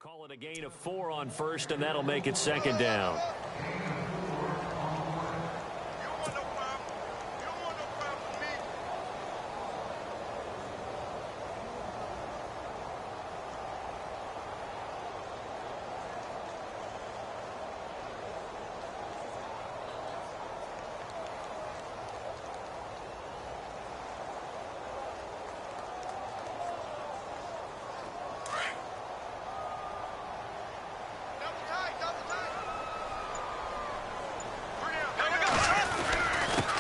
Call it a gain of 4 on first, and that'll make it second down.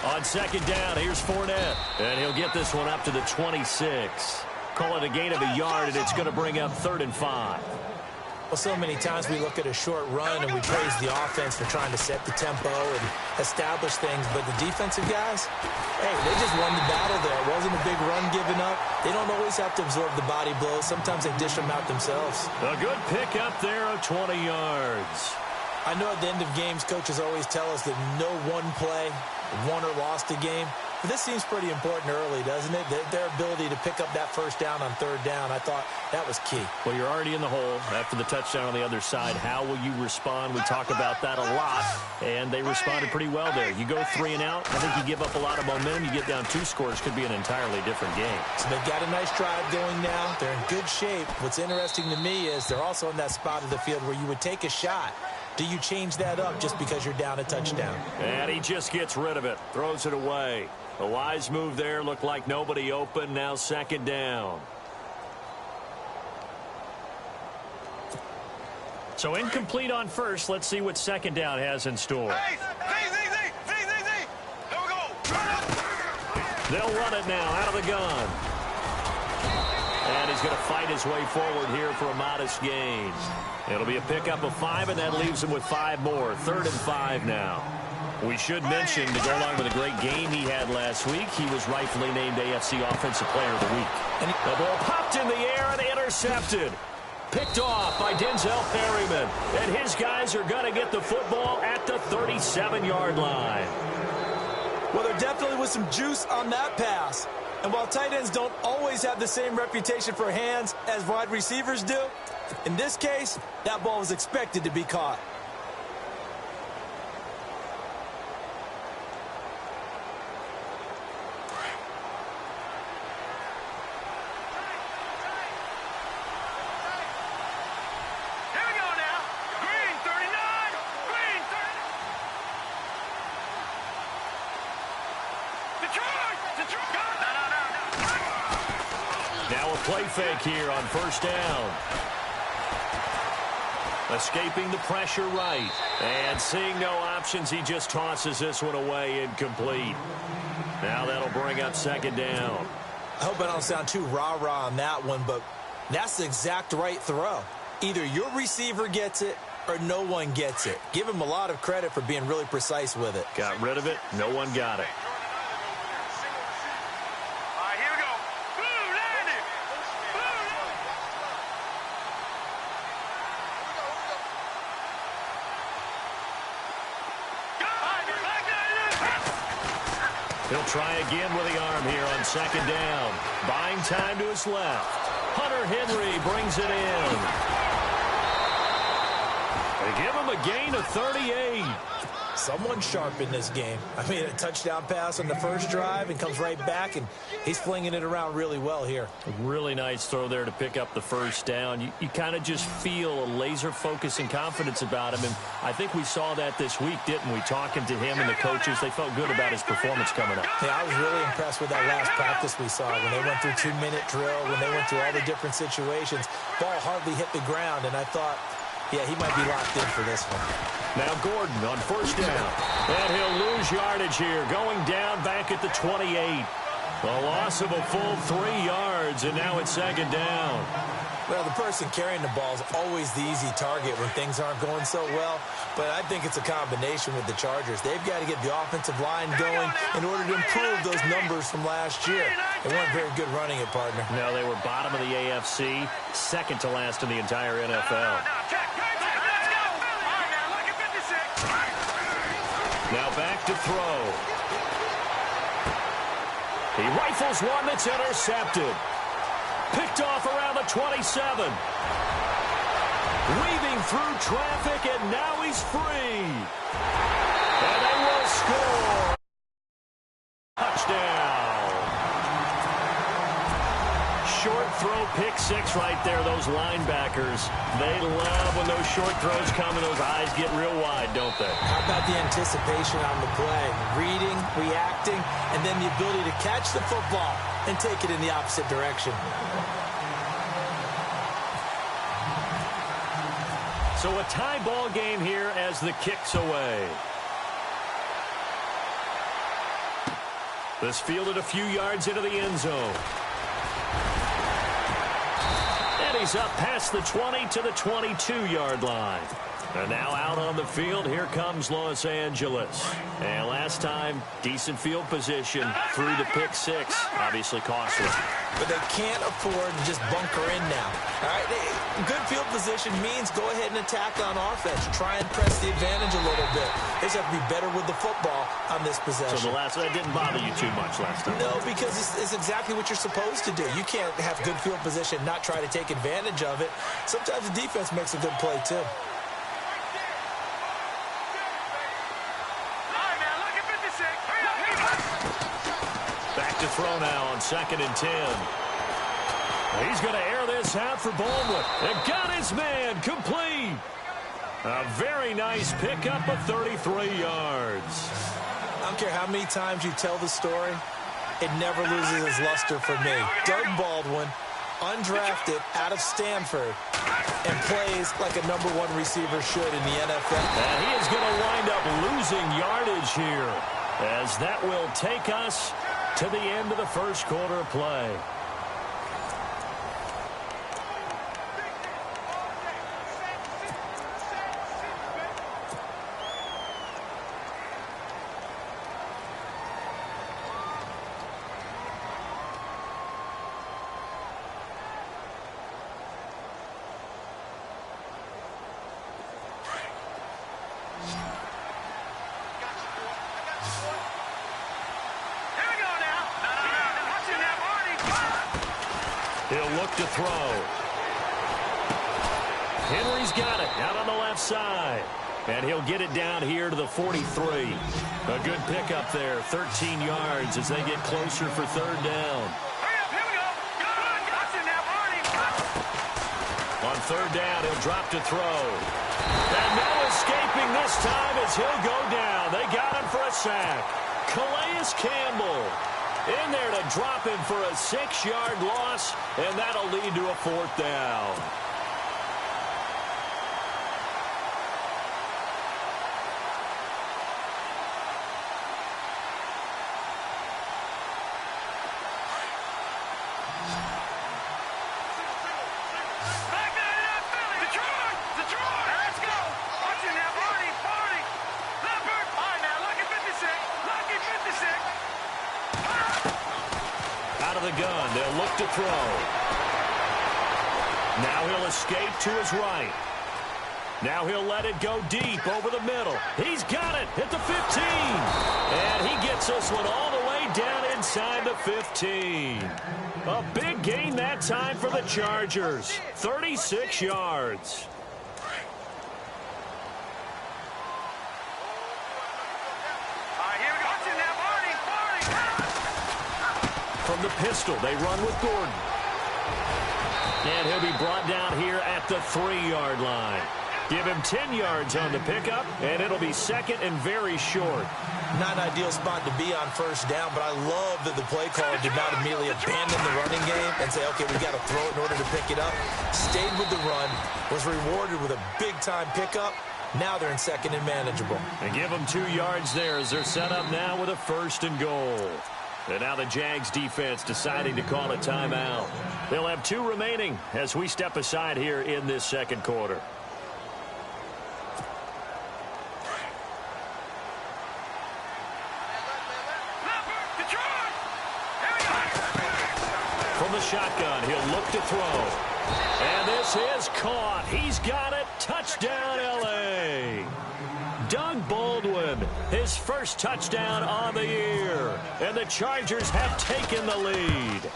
On second down, here's Fournette, and he'll get this one up to the 26. Call it a gain of a yard, and it's going to bring up 3rd and 5. Well, so many times we look at a short run and we praise the offense for trying to set the tempo and establish things, but the defensive guys, hey, they just won the battle there. It wasn't a big run given up. They don't always have to absorb the body blows. Sometimes they dish them out themselves. A good pick up there of 20 yards. I know at the end of games, coaches always tell us that no one play won or lost a game. But this seems pretty important early, doesn't it? Their ability to pick up that first down on 3rd down, I thought that was key. Well, you're already in the hole after the touchdown on the other side. How will you respond? We talk about that a lot, and they responded pretty well there. You go 3 and out, I think you give up a lot of momentum. You get down 2 scores, could be an entirely different game. So they've got a nice drive going now. They're in good shape. What's interesting to me is they're also in that spot of the field where you would take a shot. Do you change that up just because you're down a touchdown? And he just gets rid of it, throws it away. A wise move there, looked like nobody open, now second down. So incomplete on first. Let's see what second down has in store. They'll run it now out of the gun. And he's going to fight his way forward here for a modest gain. It'll be a pickup of 5, and that leaves him with 5 more. 3rd and 5 now. We should mention, to go along with a great game he had last week, he was rightfully named AFC Offensive Player of the Week. And the ball popped in the air and intercepted. Picked off by Denzel Perryman. And his guys are going to get the football at the 37-yard line. Well, there definitely was some juice on that pass. And while tight ends don't always have the same reputation for hands as wide receivers do, in this case, that ball was expected to be caught. Now a play fake here on 1st down. Escaping the pressure right. And seeing no options, he just tosses this one away, incomplete. Now that'll bring up 2nd down. I hope I don't sound too rah-rah on that one, but that's the exact right throw. Either your receiver gets it or no one gets it. Give him a lot of credit for being really precise with it. Got rid of it. No one got it. He'll try again with the arm here on 2nd down. Buying time to his left. Hunter Henry brings it in. They give him a gain of 38. Someone sharp in this game. I mean, a touchdown pass on the first drive and comes right back, and he's flinging it around really well here. A really nice throw there to pick up the 1st down. You kind of just feel a laser focus and confidence about him, and I think we saw that this week, didn't we? Talking to him and the coaches, they felt good about his performance coming up. Yeah, I was really impressed with that last practice we saw when they went through 2-minute drill, when they went through all the different situations. Ball hardly hit the ground, and I thought, yeah, he might be locked in for this one. Now Gordon on 1st down. And he'll lose yardage here. Going down back at the 28. A loss of a full 3 yards, and now it's 2nd down. Well, the person carrying the ball is always the easy target when things aren't going so well. But I think it's a combination with the Chargers. They've got to get the offensive line going in order to improve those numbers from last year. They weren't very good running it, partner. No, they were bottom of the AFC, 2nd to last in the entire NFL. Now back to throw. He rifles one that's intercepted. Picked off around the 27. Weaving through traffic, and now he's free. And they will score. Touchdown. Short throw, pick six right there. Those linebackers, they love when those short throws come and those eyes get real wide, don't they? How about the anticipation on the play? Reading, reacting, and then the ability to catch the football and take it in the opposite direction. So a tie ball game here as the kick's away. This fielded a few yards into the end zone. And he's up past the 20 to the 22-yard line. And now out on the field, here comes Los Angeles. And last time, decent field position through the pick six. Obviously costly. But they can't afford to just bunker in now. All right, good field position means go ahead and attack on offense. Try and press the advantage a little bit. They just have to be better with the football on this possession. So that didn't bother you too much last time? No, because it's exactly what you're supposed to do. You can't have good field position, not try to take advantage of it. Sometimes the defense makes a good play, too. Back to throw now on 2nd and 10. He's going to air this out for Baldwin. And got his man complete. A very nice pickup of 33 yards. I don't care how many times you tell the story, it never loses its luster for me. Doug Baldwin, undrafted out of Stanford, and plays like a #1 receiver should in the NFL. And he is going to wind up losing yardage here, as that will take us to the end of the first quarter of play. He'll look to throw. Henry's got it out on the left side. And he'll get it down here to the 43. A good pickup there, 13 yards as they get closer for 3rd down. On 3rd down, he'll drop to throw. And no escaping this time as he'll go down. They got him for a sack. Calais Campbell in there to drop him for a 6-yard loss, and that'll lead to a 4th down. Gun. They'll look to throw. Now he'll escape to his right. Now he'll let it go deep over the middle. He's got it at the 15. And he gets this one all the way down inside the 15. A big gain that time for the Chargers. 36 yards. From the pistol, they run with Gordon. And he'll be brought down here at the 3-yard line. Give him 10 yards on the pickup, and it'll be 2nd and very short. Not an ideal spot to be on 1st down, but I love that the play caller did not immediately abandon the running game and say, okay, we've got to throw it in order to pick it up. Stayed with the run, was rewarded with a big-time pickup. Now they're in 2nd and manageable. And give them 2 yards there as they're set up now with a 1st and goal. And now the Jags defense deciding to call a timeout. They'll have 2 remaining as we step aside here in this 2nd quarter. From the shotgun, he'll look to throw. And this is caught. He's got it. Touchdown, L.A. Doug Baldwin, his 1st touchdown on the year. And the Chargers have taken the lead.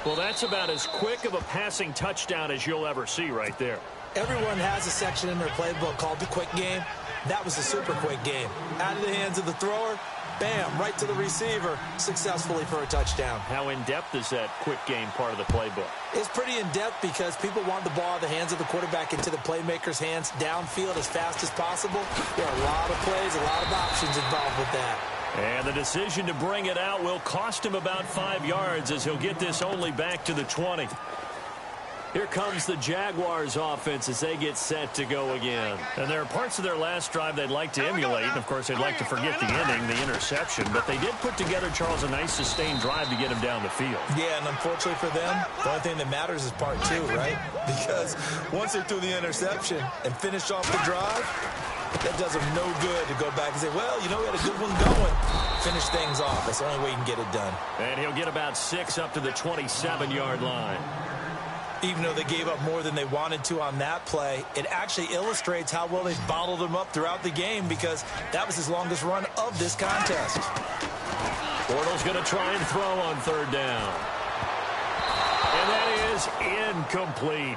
Well, that's about as quick of a passing touchdown as you'll ever see right there. Everyone has a section in their playbook called the quick game. That was the super quick game. Out of the hands of the thrower, bam, right to the receiver, successfully for a touchdown. How in-depth is that quick game part of the playbook? It's pretty in-depth because people want the ball out of the hands of the quarterback into the playmaker's hands downfield as fast as possible. There are a lot of plays, a lot of options involved with that. And the decision to bring it out will cost him about 5 yards as he'll get this only back to the 20. Here comes the Jaguars offense as they get set to go again. And there are parts of their last drive they'd like to emulate. And, of course, they'd like to forget the ending, the interception. But they did put together, Charles, a nice sustained drive to get him down the field. Yeah, and unfortunately for them, the only thing that matters is part two, right? Because once they threw the interception and finished off the drive, that does them no good to go back and say, well, you know, we had a good one going. Finish things off. That's the only way you can get it done. And he'll get about 6 up to the 27-yard line. Even though they gave up more than they wanted to on that play, it actually illustrates how well they've bottled him up throughout the game because that was his longest run of this contest. Bortles going to try and throw on third down. And that is incomplete.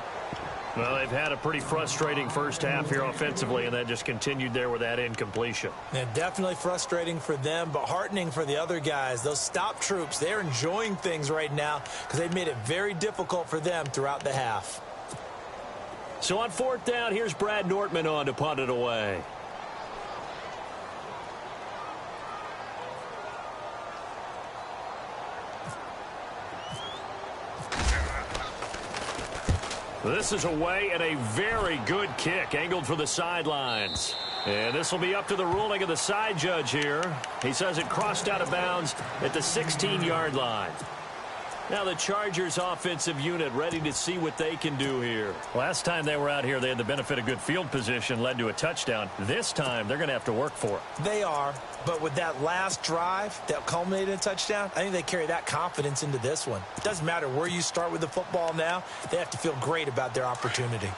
Well, they've had a pretty frustrating first half here offensively, and that just continued there with that incompletion. Yeah, definitely frustrating for them, but heartening for the other guys. Those stop troops, they're enjoying things right now because they've made it very difficult for them throughout the half. So on fourth down, here's Brad Nortman on to punt it away. This is away and a very good kick angled for the sidelines. And this will be up to the ruling of the side judge here. He says it crossed out of bounds at the 16-yard line. Now the Chargers offensive unit ready to see what they can do here. Last time they were out here, they had the benefit of good field position, led to a touchdown. This time, they're going to have to work for it. They are, but with that last drive that culminated in a touchdown, I think they carry that confidence into this one. It doesn't matter where you start with the football now. They have to feel great about their opportunity.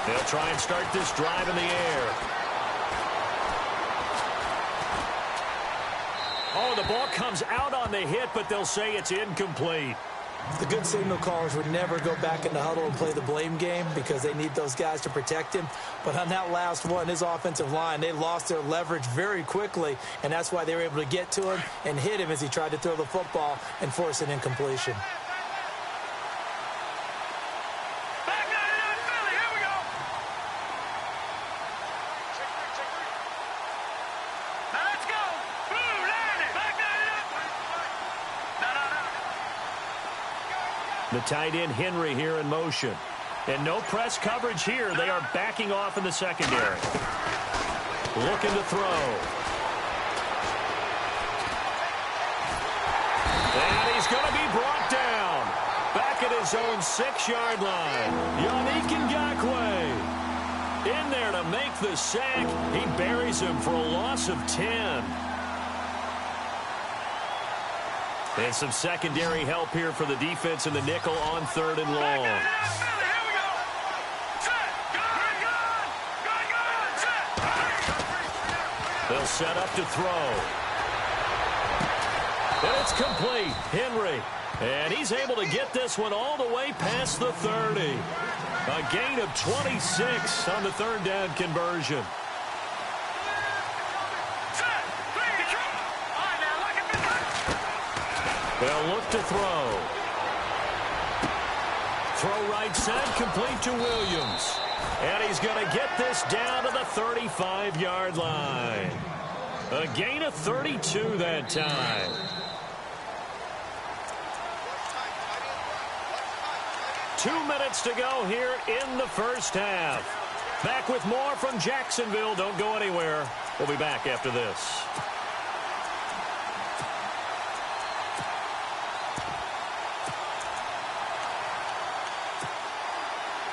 They'll try and start this drive in the air. Oh, the ball comes out on the hit, but they'll say it's incomplete. The good signal callers would never go back in the huddle and play the blame game because they need those guys to protect him. But on that last one, his offensive line, they lost their leverage very quickly, and that's why they were able to get to him and hit him as he tried to throw the football and force an incompletion. The tight end Henry here in motion. And no press coverage here. They are backing off in the secondary. Looking to throw. And he's going to be brought down. Back at his own 6-yard line. Yannick Ngakoue in there to make the sack. He buries him for a loss of 10. And some secondary help here for the defense in the nickel on third and long. They'll set up to throw. And it's complete. Henry. And he's able to get this one all the way past the 30. A gain of 26 on the third down conversion. They'll look to throw. Throw right side, complete to Williams. And he's going to get this down to the 35-yard line. A gain of 32 that time. Two minutes to go here in the first half. Back with more from Jacksonville. Don't go anywhere. We'll be back after this.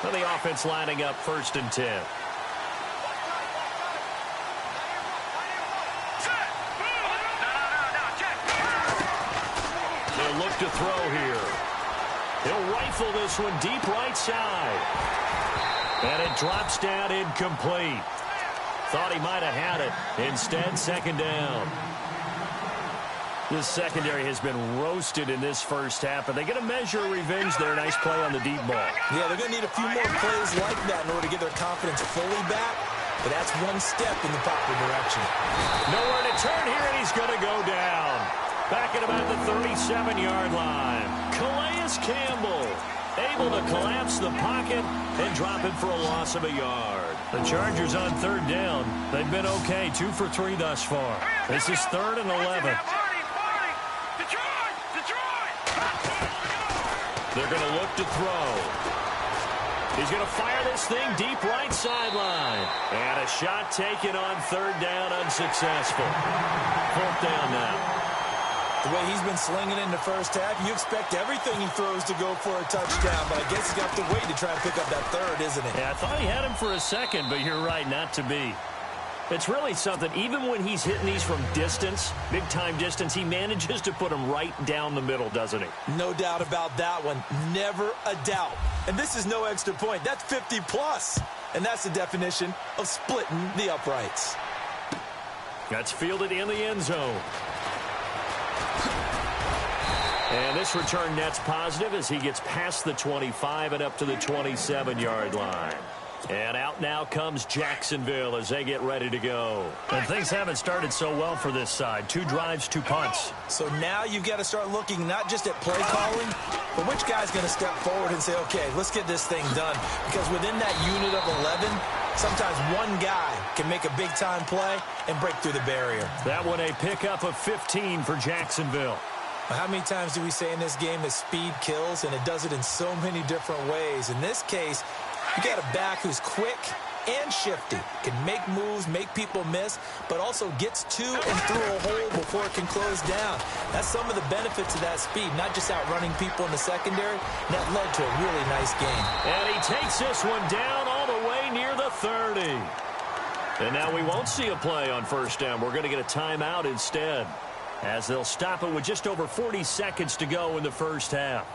Well, the offense lining up 1st and 10. They'll look to throw here. He'll rifle this one deep right side. And it drops down incomplete. Thought he might have had it. Instead, 2nd down. The secondary has been roasted in this first half, but they get a measure of revenge there. Nice play on the deep ball. Yeah, they're going to need a few more plays like that in order to get their confidence fully back, but that's one step in the proper direction. Nowhere to turn here, and he's going to go down. Back at about the 37-yard line. Calais Campbell able to collapse the pocket and drop it for a loss of a yard. The Chargers on third down. They've been okay, 2 for 3 thus far. This is 3rd and 11. They're going to look to throw. He's going to fire this thing deep right sideline. And a shot taken on 3rd down, unsuccessful. 4th down now. The way he's been slinging in the first half, you expect everything he throws to go for a touchdown, but I guess he's got to wait to try and pick up that 3rd, isn't it? Yeah, I thought he had him for a second, but you're right, not to be. It's really something. Even when he's hitting these from distance, big-time distance, he manages to put them right down the middle, doesn't he? No doubt about that one. Never a doubt. And this is no extra point. That's 50+. And that's the definition of splitting the uprights. That's fielded in the end zone. And this return net's positive as he gets past the 25 and up to the 27-yard line. And out now comes Jacksonville as they get ready to go. And things haven't started so well for this side. 2 drives, 2 punts. So now you've got to start looking not just at play calling, but which guy's going to step forward and say, okay, let's get this thing done. Because within that unit of 11, sometimes one guy can make a big-time play and break through the barrier. That one a pickup of 15 for Jacksonville. How many times do we say in this game that speed kills, and it does it in so many different ways? In this case, you got a back who's quick and shifty, can make moves, make people miss, but also gets to and through a hole before it can close down. That's some of the benefits of that speed, not just outrunning people in the secondary. That led to a really nice game. And he takes this one down all the way near the 30. And now we won't see a play on first down. We're going to get a timeout instead, as they'll stop it with just over 40 seconds to go in the first half.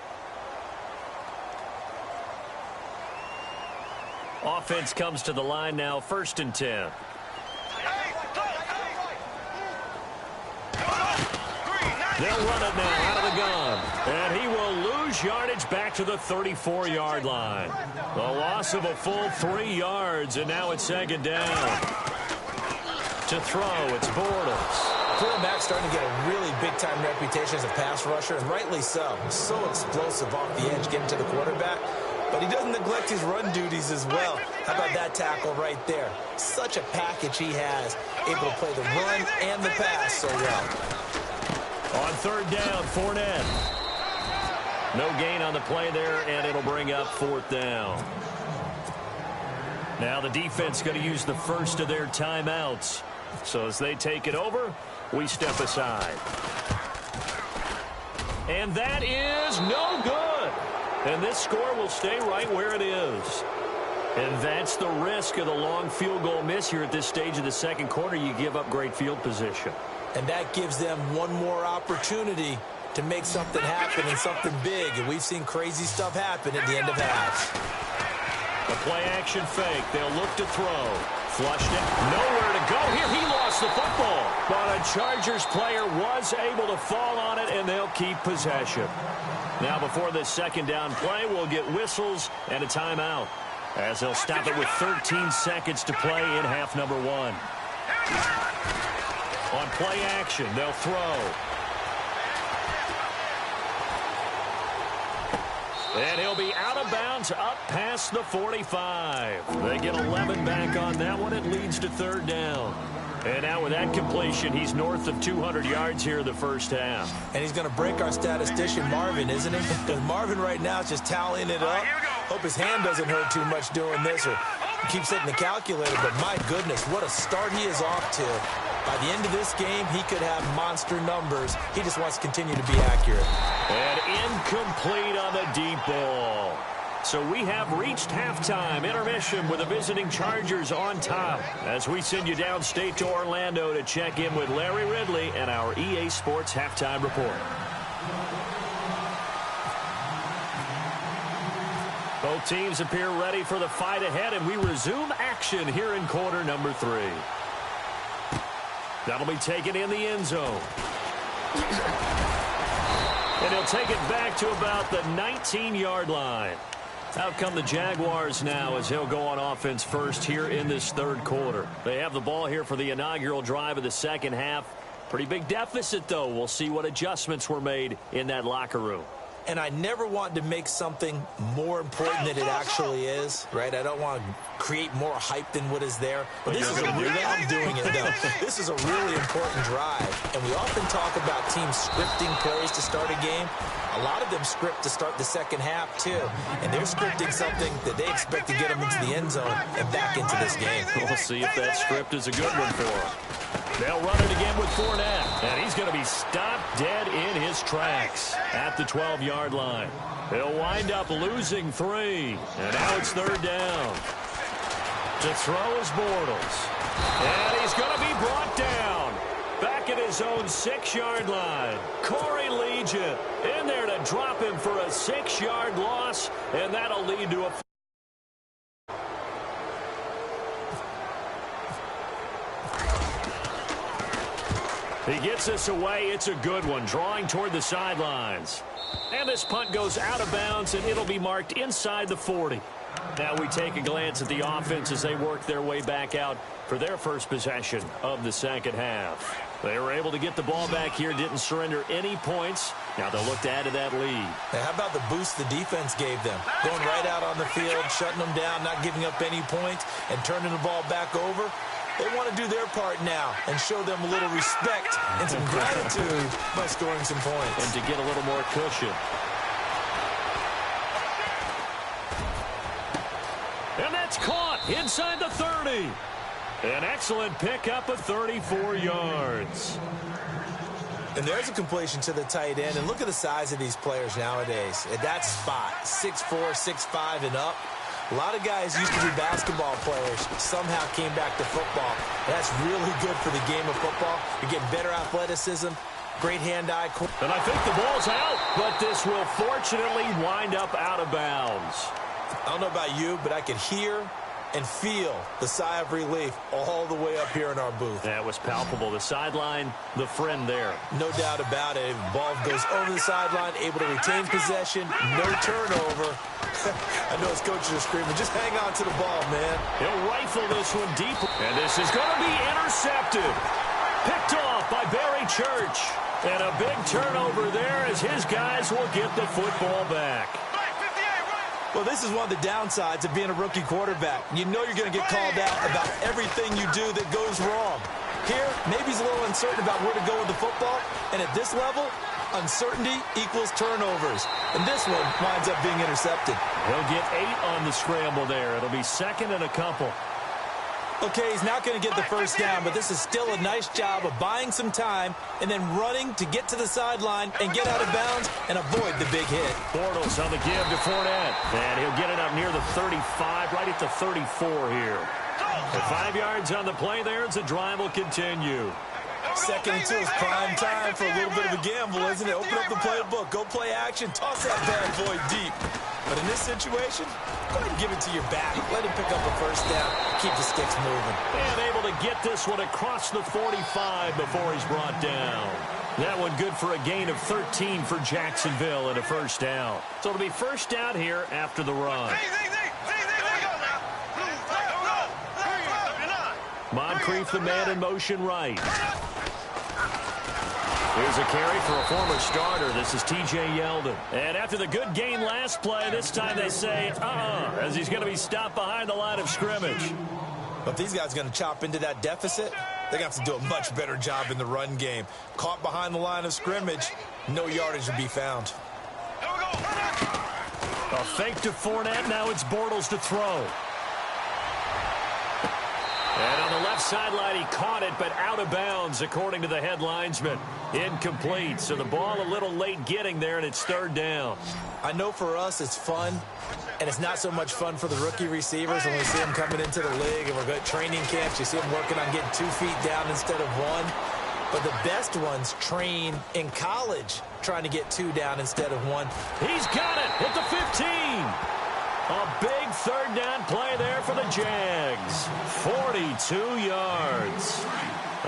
Offense comes to the line now, 1st and 10. They'll run it now out of the gun. And he will lose yardage back to the 34-yard line. The loss of a full 3 yards, and now it's 2nd down. To throw, it's Bortles. Quarterback's starting to get a really big-time reputation as a pass rusher, and rightly so. So explosive off the edge, getting to the quarterback. But he doesn't neglect his run duties as well. How about that tackle right there? Such a package he has, able to play the run and the pass so well. On 3rd down, Fournette. No gain on the play there, and it'll bring up 4th down. Now the defense going to use the first of their timeouts. So as they take it over, we step aside. And that is no good. And this score will stay right where it is. And that's the risk of the long field goal miss here at this stage of the second quarter. You give up great field position. And that gives them one more opportunity to make something happen and something big. And we've seen crazy stuff happen at the end of halves. A play-action fake. They'll look to throw. Flushed it. Nowhere to go here. He lost the football. But a Chargers player was able to fall on it, and they'll keep possession. Now, before this 2nd down play, we'll get whistles and a timeout, as they'll stop it with 13 seconds to play in half number 1. On play action, they'll throw. And he'll be out of bounds up past the 45. They get 11 back on that one. It leads to 3rd down. And now with that completion, he's north of 200 yards here in the first half. And he's going to break our statistician, Marvin, isn't he? Because Marvin right now is just tallying it up. Hope his hand doesn't hurt too much doing this, or he keeps hitting the calculator. But my goodness, what a start he is off to. By the end of this game, he could have monster numbers. He just wants to continue to be accurate. And incomplete on the deep ball. So we have reached halftime intermission with the visiting Chargers on top, as we send you downstate to Orlando to check in with Larry Ridley and our EA Sports Halftime Report. Both teams appear ready for the fight ahead, and we resume action here in quarter number 3. That'll be taken in the end zone. And he'll take it back to about the 19-yard line. Out come the Jaguars now as he'll go on offense first here in this third quarter. They have the ball here for the inaugural drive of the second half. Pretty big deficit, though. We'll see what adjustments were made in that locker room. And I never want to make something more important than it actually is, right? I don't want to create more hype than what is there. But this is a really, I'm doing it, though. This is a really important drive. And we often talk about teams scripting plays to start a game. A lot of them script to start the second half, too. And they're scripting something that they expect to get them into the end zone and back into this game. We'll see if that script is a good one for them. They'll run it again with Fournette, and he's going to be stopped dead in his tracks at the 12-yard line. He'll wind up losing 3, and now it's third down. To throw is Bortles, and he's going to be brought down back at his own 6-yard line. Corey Legion in there to drop him for a 6-yard loss, and that'll lead to a He gets this away. It's a good one, drawing toward the sidelines. And this punt goes out of bounds, and it'll be marked inside the 40. Now we take a glance at the offense as they work their way back out for their first possession of the second half. They were able to get the ball back here, didn't surrender any points. Now they'll look to add to that lead. Now, how about the boost the defense gave them? Going right out on the field, shutting them down, not giving up any points, and turning the ball back over. They want to do their part now and show them a little respect and some gratitude by scoring some points. And to get a little more cushion. And that's caught inside the 30. An excellent pickup of 34 yards. And there's a completion to the tight end. And look at the size of these players nowadays. At that spot, 6'4", 6'5", and up. A lot of guys used to be basketball players, somehow came back to football. That's really good for the game of football. You're getting better athleticism, great hand-eye. And I think the ball's out, but this will fortunately wind up out of bounds. I don't know about you, but I could hear and feel the sigh of relief all the way up here in our booth. That was palpable. The sideline, the friend there. No doubt about it. Ball goes over the sideline, able to retain possession, no turnover. I know his coaches are screaming, just hang on to the ball, man. He'll rifle this one deep. And this is going to be intercepted. Picked off by Barry Church. And a big turnover there as his guys will get the football back. Well, this is one of the downsides of being a rookie quarterback. You know you're going to get called out about everything you do that goes wrong. Here, maybe he's a little uncertain about where to go with the football. And at this level, uncertainty equals turnovers. And this one winds up being intercepted. He'll get 8 on the scramble there. It'll be second and a couple. Okay, he's not going to get the first down, but this is still a nice job of buying some time and then running to get to the sideline and get out of bounds and avoid the big hit. Bortles on the give to Fournette. And he'll get it up near the 35, right at the 34 here. And 5 yards on the play there as the drive will continue. Second and 2 is prime time for a little bit of a gamble, isn't it? Open up the playbook, go play action, toss that bad boy deep. But in this situation, go ahead and give it to your back. Let him pick up a first down, keep the sticks moving. And able to get this one across the 45 before he's brought down. That one good for a gain of 13 for Jacksonville and a first down. So it'll be first down here after the run. Moncrief, the man in motion right. Here's a carry for a former starter. This is T.J. Yeldon. And after the good gain last play, this time they say, as he's going to be stopped behind the line of scrimmage. But if these guys are going to chop into that deficit, they're going to have to do a much better job in the run game. Caught behind the line of scrimmage, no yardage to be found. A fake to Fournette. Now it's Bortles to throw. And on the left sideline, he caught it, but out of bounds, according to the head linesman. Incomplete, so the ball a little late getting there, and it's third down. I know for us it's fun, and it's not so much fun for the rookie receivers when we see them coming into the league, and we're going to training camps. You see them working on getting 2 feet down instead of 1. But the best ones train in college trying to get 2 down instead of 1. He's got it at the 15. A big third down play there for the Jags. 42 yards.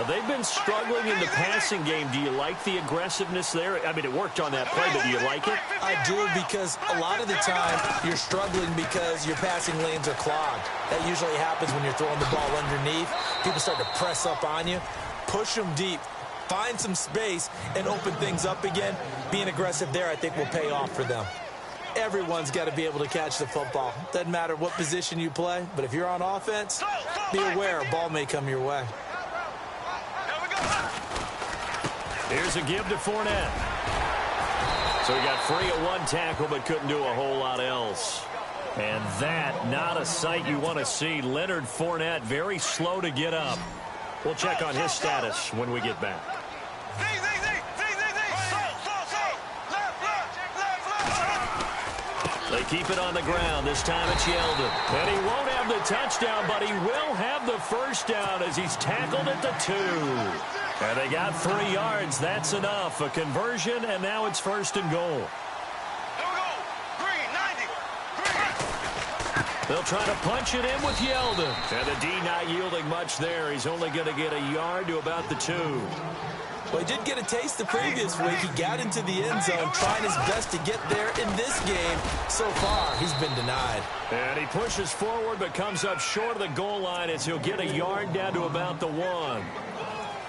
They've been struggling in the passing game. Do you like the aggressiveness there? I mean, it worked on that play, but do you like it? I do, because a lot of the time you're struggling because your passing lanes are clogged. That usually happens when you're throwing the ball underneath. People start to press up on you. Push them deep. Find some space and open things up again. Being aggressive there, I think, will pay off for them. Everyone's got to be able to catch the football. Doesn't matter what position you play, but if you're on offense, be aware a ball may come your way. Here's a give to Fournette. So he got free at one tackle, but couldn't do a whole lot else. And that, not a sight you want to see. Leonard Fournette, very slow to get up. We'll check on his status when we get back. They keep it on the ground. This time it's Yeldon. And he won't have the touchdown, but he will have the first down as he's tackled at the 2. And they got 3 yards. That's enough. A conversion, and now it's 1st and goal. They'll try to punch it in with Yeldon. And the D not yielding much there. He's only going to get a yard to about the 2. Well, he did get a taste the previous week. He got into the end zone, trying his best to get there in this game. So far, he's been denied. And he pushes forward, but comes up short of the goal line as he'll get a yard down to about the 1.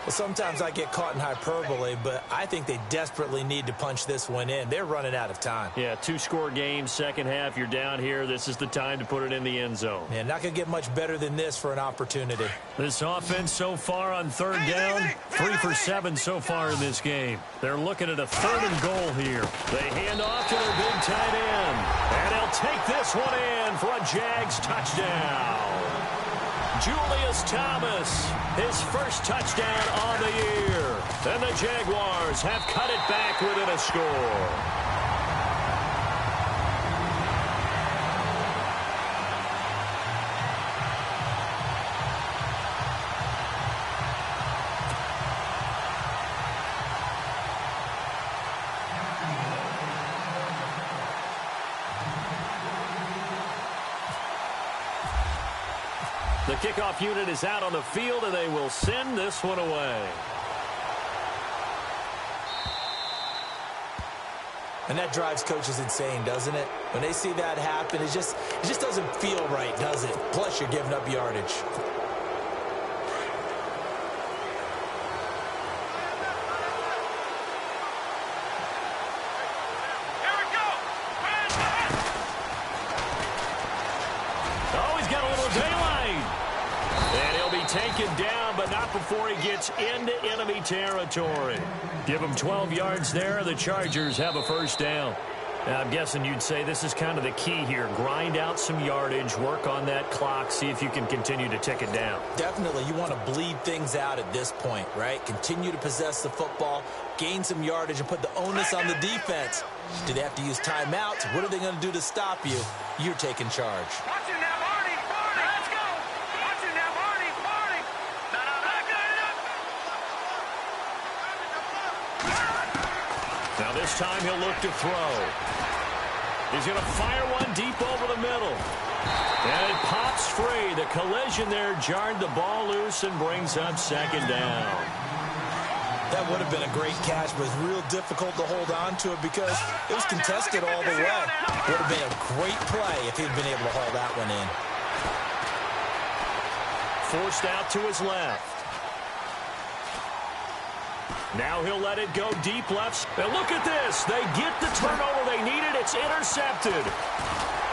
Well, sometimes I get caught in hyperbole, but I think they desperately need to punch this one in. They're running out of time. Yeah, 2-score game, second half. You're down here. This is the time to put it in the end zone. Yeah, not going to get much better than this for an opportunity. This offense so far on 3rd down, 3 for 7 so far in this game. They're looking at a 3rd and goal here. They hand off to their big tight end. And they'll take this one in for a Jags touchdown. Julius Thomas, his first touchdown on the year. And the Jaguars have cut it back within a score. The kickoff unit is out on the field, and they will send this one away. And that drives coaches insane, doesn't it? When they see that happen, it just doesn't feel right, does it? Plus, you're giving up yardage. Taken down, but not before he gets into enemy territory. Give him 12 yards there. The Chargers have a first down. Now, I'm guessing you'd say this is kind of the key here. Grind out some yardage, work on that clock, see if you can continue to tick it down. Definitely. You want to bleed things out at this point, right? Continue to possess the football, gain some yardage, and put the onus on the defense. Do they have to use timeouts? What are they going to do to stop you? You're taking charge. Now this time he'll look to throw. He's going to fire one deep over the middle. And it pops free. The collision there jarred the ball loose and brings up 2nd down. That would have been a great catch, but it's real difficult to hold on to it because it was contested all the way. Would have been a great play if he'd been able to haul that one in. Forced out to his left. Now he'll let it go deep left. And look at this. They get the turnover they needed. It's intercepted.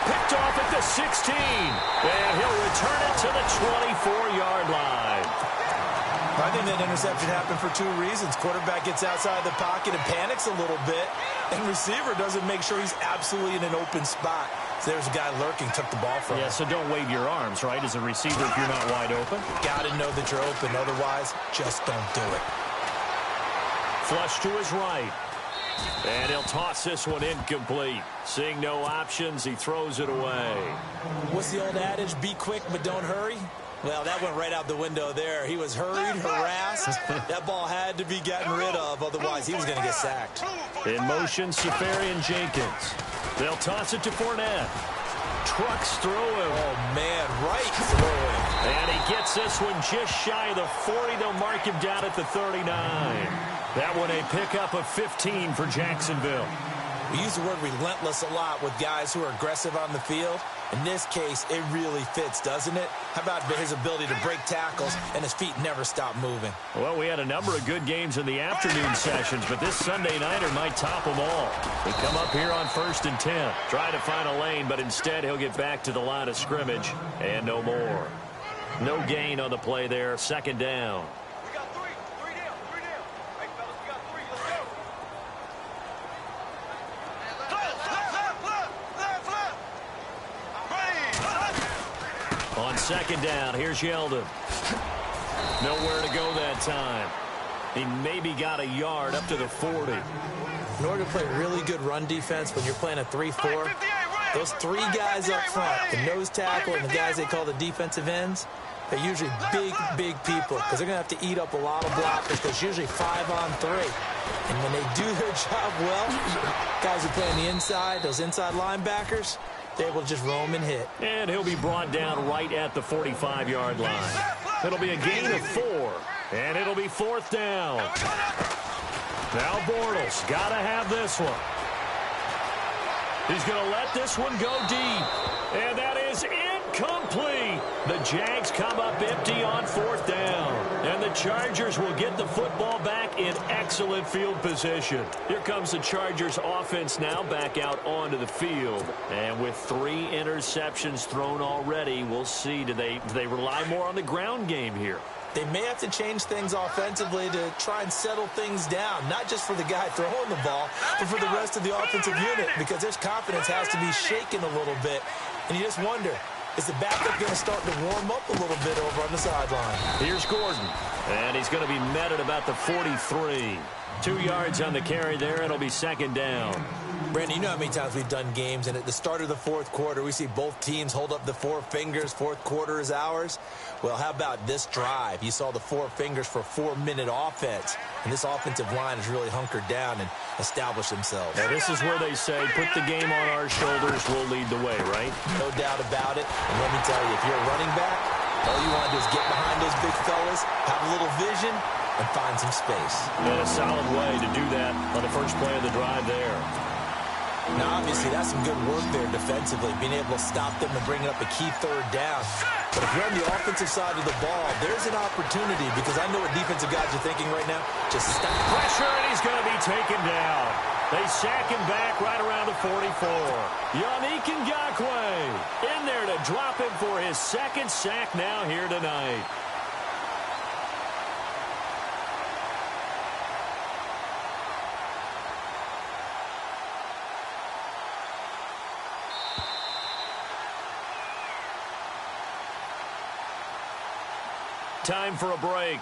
Picked off at the 16. And he'll return it to the 24-yard line. I think that interception happened for 2 reasons. Quarterback gets outside the pocket and panics a little bit. And receiver doesn't make sure he's absolutely in an open spot. So there's a guy lurking, took the ball from him. Yeah, so don't wave your arms, right, as a receiver if you're not wide open. Got to know that you're open. Otherwise, just don't do it. Flush to his right. And he'll toss this one incomplete. Seeing no options, he throws it away. What's the old adage? Be quick, but don't hurry? Well, that went right out the window there. He was hurried, harassed. That ball had to be gotten rid of, otherwise he was going to get sacked. In motion, Safarian Jenkins. They'll toss it to Fournette. trucks through him. Oh, man, right through him. And he gets this one just shy of the 40. They'll mark him down at the 39. That one a pickup of 15 for Jacksonville. We use the word relentless a lot with guys who are aggressive on the field. In this case, it really fits, doesn't it? How about his ability to break tackles and his feet never stop moving? Well, we had a number of good games in the afternoon sessions, but this Sunday nighter might top them all. They come up here on 1st and 10. Try to find a lane, but instead he'll get back to the line of scrimmage and no more. No gain on the play there. 2nd down. On 2nd down, here's Yeldon. Nowhere to go that time. He maybe got a yard up to the 40. In order to play really good run defense when you're playing a 3-4, those 3 guys up front, the nose tackle and the guys they call the defensive ends, they're usually big people because they're going to have to eat up a lot of blockers because usually 5 on 3. And when they do their job well, guys who play on the inside, those inside linebackers, they will just roam and hit. And he'll be brought down right at the 45-yard line. It'll be a gain of 4, and it'll be 4th down. Now Bortles got to have this one. He's going to let this one go deep, and that is incomplete. The Jags come up empty on 4th down, and the Chargers will get the football back in excellent field position. Here comes the Chargers offense now back out onto the field, and with 3 interceptions thrown already, we'll see, do they rely more on the ground game here? They may have to change things offensively to try and settle things down, not just for the guy throwing the ball, but for the rest of the offensive unit, because their confidence has to be shaken a little bit. And you just wonder, is the backup going to start to warm up a little bit over on the sideline? Here's Gordon, and he's going to be met at about the 43. 2 yards on the carry there. It'll be 2nd down. Brandon, you know how many times we've done games, and at the start of the 4th quarter, we see both teams hold up the 4 fingers. 4th quarter is ours. Well, how about this drive? You saw the 4 fingers for a 4-minute offense, and this offensive line has really hunkered down and established themselves. Now, this is where they say, put the game on our shoulders, we'll lead the way, right? No doubt about it. And let me tell you, if you're a running back, all you want to do is get behind those big fellas, have a little vision, and find some space. And a solid way to do that on the first play of the drive there. Now, obviously, that's some good work there defensively, being able to stop them and bring up a key 3rd down. But if you're on the offensive side of the ball, there's an opportunity, because I know what defensive guys are thinking right now. Just stop. Pressure, and he's going to be taken down. They sack him back right around the 44. Yannick Ngakoue in there to drop him for his 2nd sack now here tonight. Time for a break.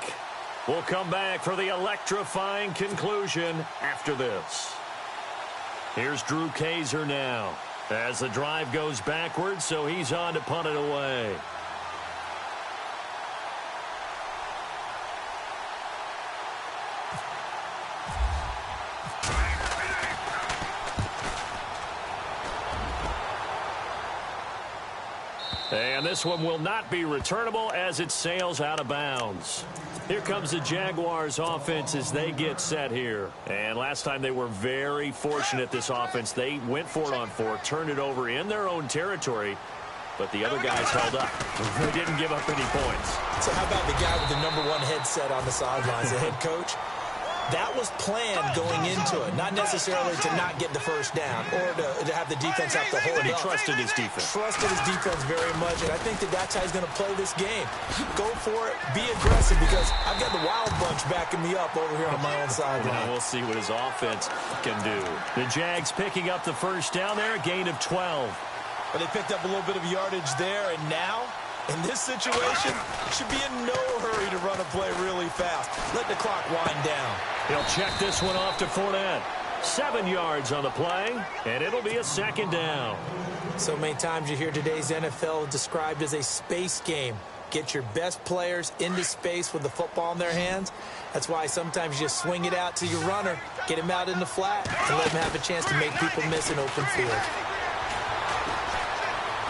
We'll come back for the electrifying conclusion after this. Here's Drew Kaiser now as the drive goes backwards, so he's on to punt it away. And this one will not be returnable as it sails out of bounds. Here comes the Jaguars offense as they get set here. And last time they were very fortunate, this offense. They went for it on 4, turned it over in their own territory, but the other guys held up. They didn't give up any points. So how about the guy with the #1 headset on the sidelines, the head coach? That was planned going into it, not necessarily to not get the first down or to have the defense have to hold But he up. trusted his defense. Trusted his defense very much, and I think that's how he's going to play this game. Go for it, be aggressive, because I've got the wild bunch backing me up over here on my own sideline. Well, we'll see what his offense can do. The Jags picking up the first down there, a gain of 12. But they picked up a little bit of yardage there, and now, in this situation, should be in no hurry to run a play really fast. Let the clock wind down. He'll check this one off to Fournette. 7 yards on the play, and it'll be a 2nd down. So many times you hear today's NFL described as a space game. Get your best players into space with the football in their hands. That's why sometimes you just swing it out to your runner, get him out in the flat, and let him have a chance to make people miss an open field.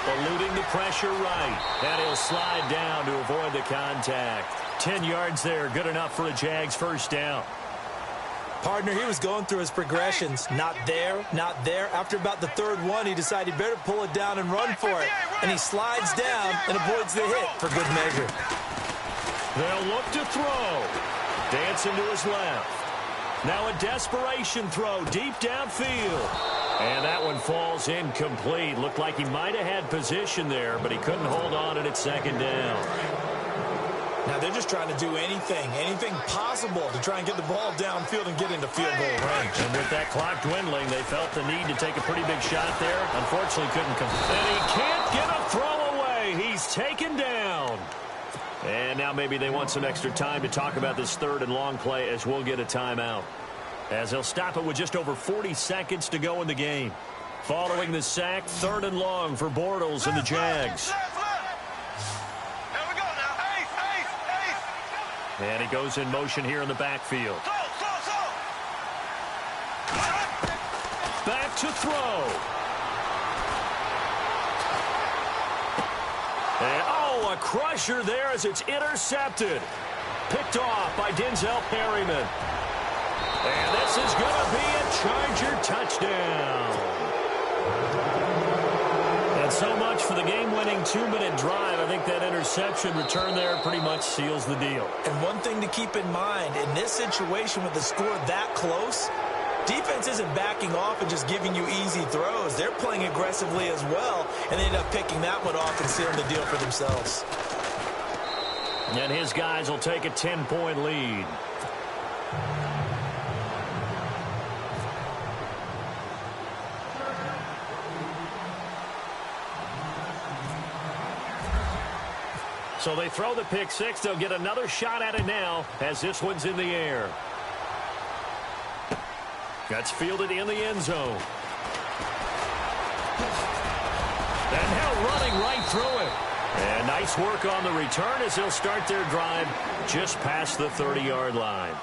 eluding the pressure right. And he'll slide down to avoid the contact. 10 yards there, good enough for a Jags first down. Partner, he was going through his progressions. Not there, not there. After about the third one, he decided he better pull it down and run for it. And he slides down and avoids the hit for good measure. They'll look to throw. Dancing to his left. Now a desperation throw deep downfield. And that one falls incomplete. Looked like he might have had position there, but he couldn't hold on at second down. Now they're just trying to do anything possible to try and get the ball downfield and get into field goal range. And with that clock dwindling, they felt the need to take a pretty big shot there. Unfortunately, couldn't come. And he can't get a throw away. He's taken down. And now maybe they want some extra time to talk about this third and long play as we'll get a timeout. As they'll stop it with just over 40 seconds to go in the game. Following the sack, third and long for Bortles and the Jags. And he goes in motion here in the backfield. Back to throw. And, a crusher there as it's intercepted. Picked off by Denzel Perryman. And this is going to be a Charger touchdown. And so much for the game-winning 2-minute drive. I think that interception return there pretty much seals the deal. And one thing to keep in mind, in this situation with the score that close, defense isn't backing off and just giving you easy throws. They're playing aggressively as well, and they end up picking that one off and sealing the deal for themselves. And his guys will take a 10-point lead. So they throw the pick six. They'll get another shot at it now as this one's in the air. That's fielded in the end zone. And now running right through it. And nice work on the return as they'll start their drive just past the 30-yard line.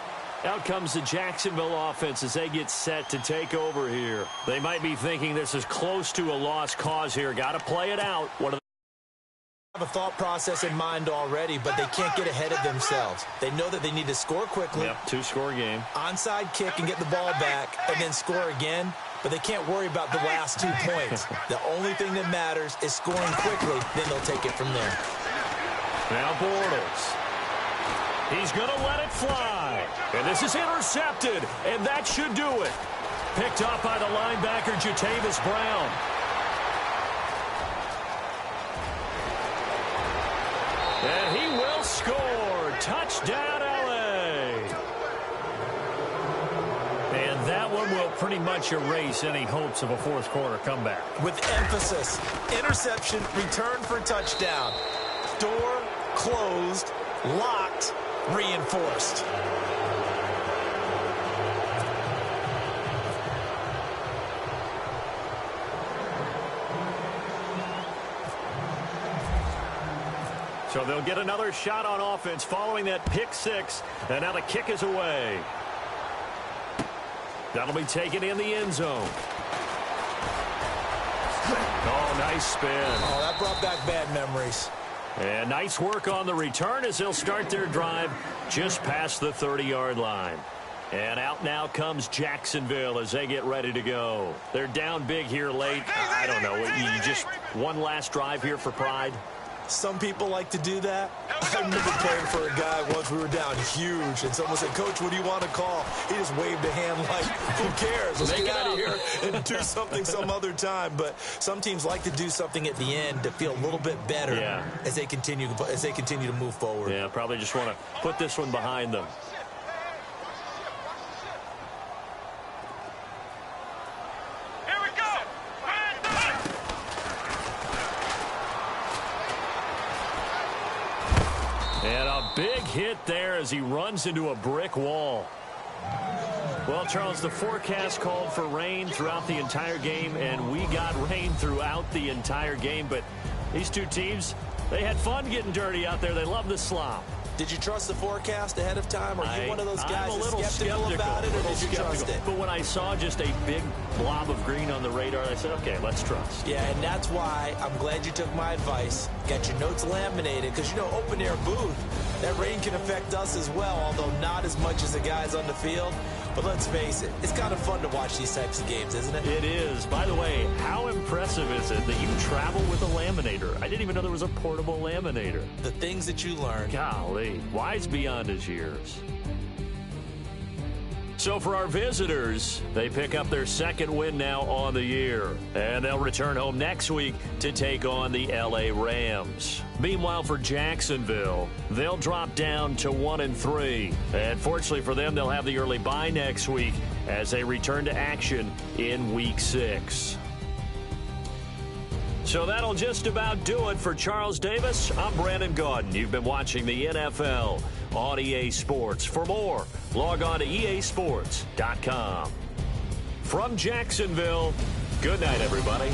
Out comes the Jacksonville offense as they get set to take over here. They might be thinking this is close to a lost cause here. Got to play it out. Have a thought process in mind already, but they can't get ahead of themselves. They know that they need to score quickly. Yep, two-score game. Onside kick and get the ball back and then score again, but they can't worry about the last 2 points. The only thing that matters is scoring quickly, then they'll take it from there. Now Bortles. He's going to let it fly. And this is intercepted, and that should do it. Picked up by the linebacker, Jatavis Brown. And he will score. Touchdown, L.A. And that one will pretty much erase any hopes of a fourth-quarter comeback. With emphasis, interception, return for touchdown. Door closed, locked, reinforced. So they'll get another shot on offense following that pick six. And now the kick is away. That'll be taken in the end zone. Oh, nice spin. Oh, that brought back bad memories. And nice work on the return as they'll start their drive just past the 30-yard line. And out now comes Jacksonville as they get ready to go. They're down big here late. I don't know. You just one last drive here for pride? Some people like to do that. I remember playing for a guy once. We were down huge, and someone said, "Coach, what do you want to call?" He just waved a hand like, "Who cares? Let's get out of here and do something some other time." But some teams like to do something at the end to feel a little bit better as they continue to move forward. Yeah, probably just want to put this one behind them. And a big hit there as he runs into a brick wall. Well, Charles, the forecast called for rain throughout the entire game, and we got rain throughout the entire game. But these two teams, they had fun getting dirty out there. They love the slop. Did you trust the forecast ahead of time? Are you one of those guys that's skeptical about it, or did you trust it? But when I saw just a big blob of green on the radar, I said, okay, let's trust. Yeah, and that's why I'm glad you took my advice. Get your notes laminated, because, open air booth, that rain can affect us as well, although not as much as the guys on the field. But let's face it, it's kind of fun to watch these types of games, isn't it? It is. By the way, how impressive is it that you travel with a laminator? I didn't even know there was a portable laminator. The things that you learn. Golly, wise beyond his years. So for our visitors, they pick up their second win now on the year. And they'll return home next week to take on the LA Rams. Meanwhile, for Jacksonville, they'll drop down to 1-3. And fortunately for them, they'll have the early bye next week as they return to action in Week 6. So that'll just about do it for Charles Davis. I'm Brandon Gaudin. You've been watching the NFL on EA Sports. For more, log on to easports.com. From Jacksonville, good night, everybody.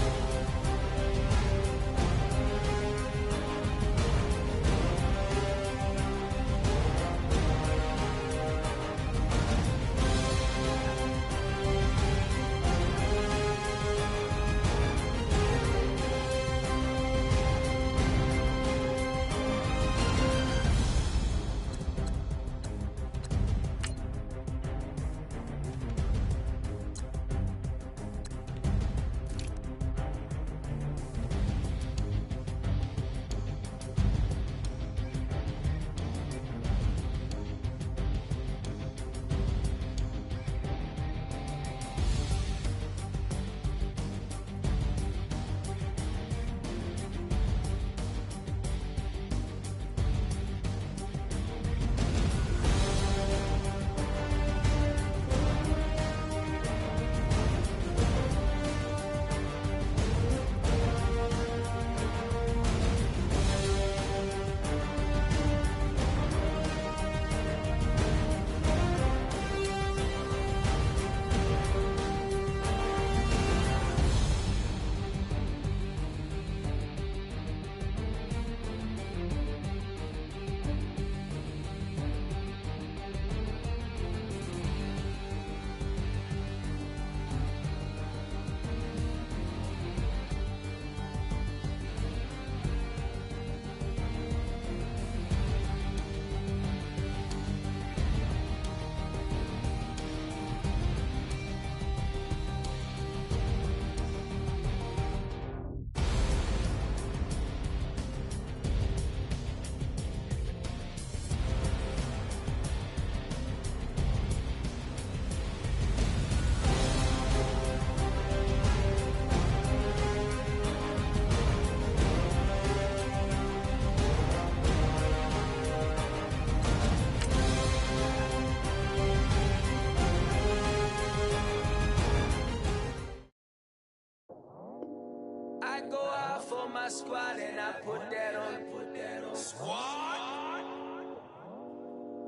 My squad and I put that on squad.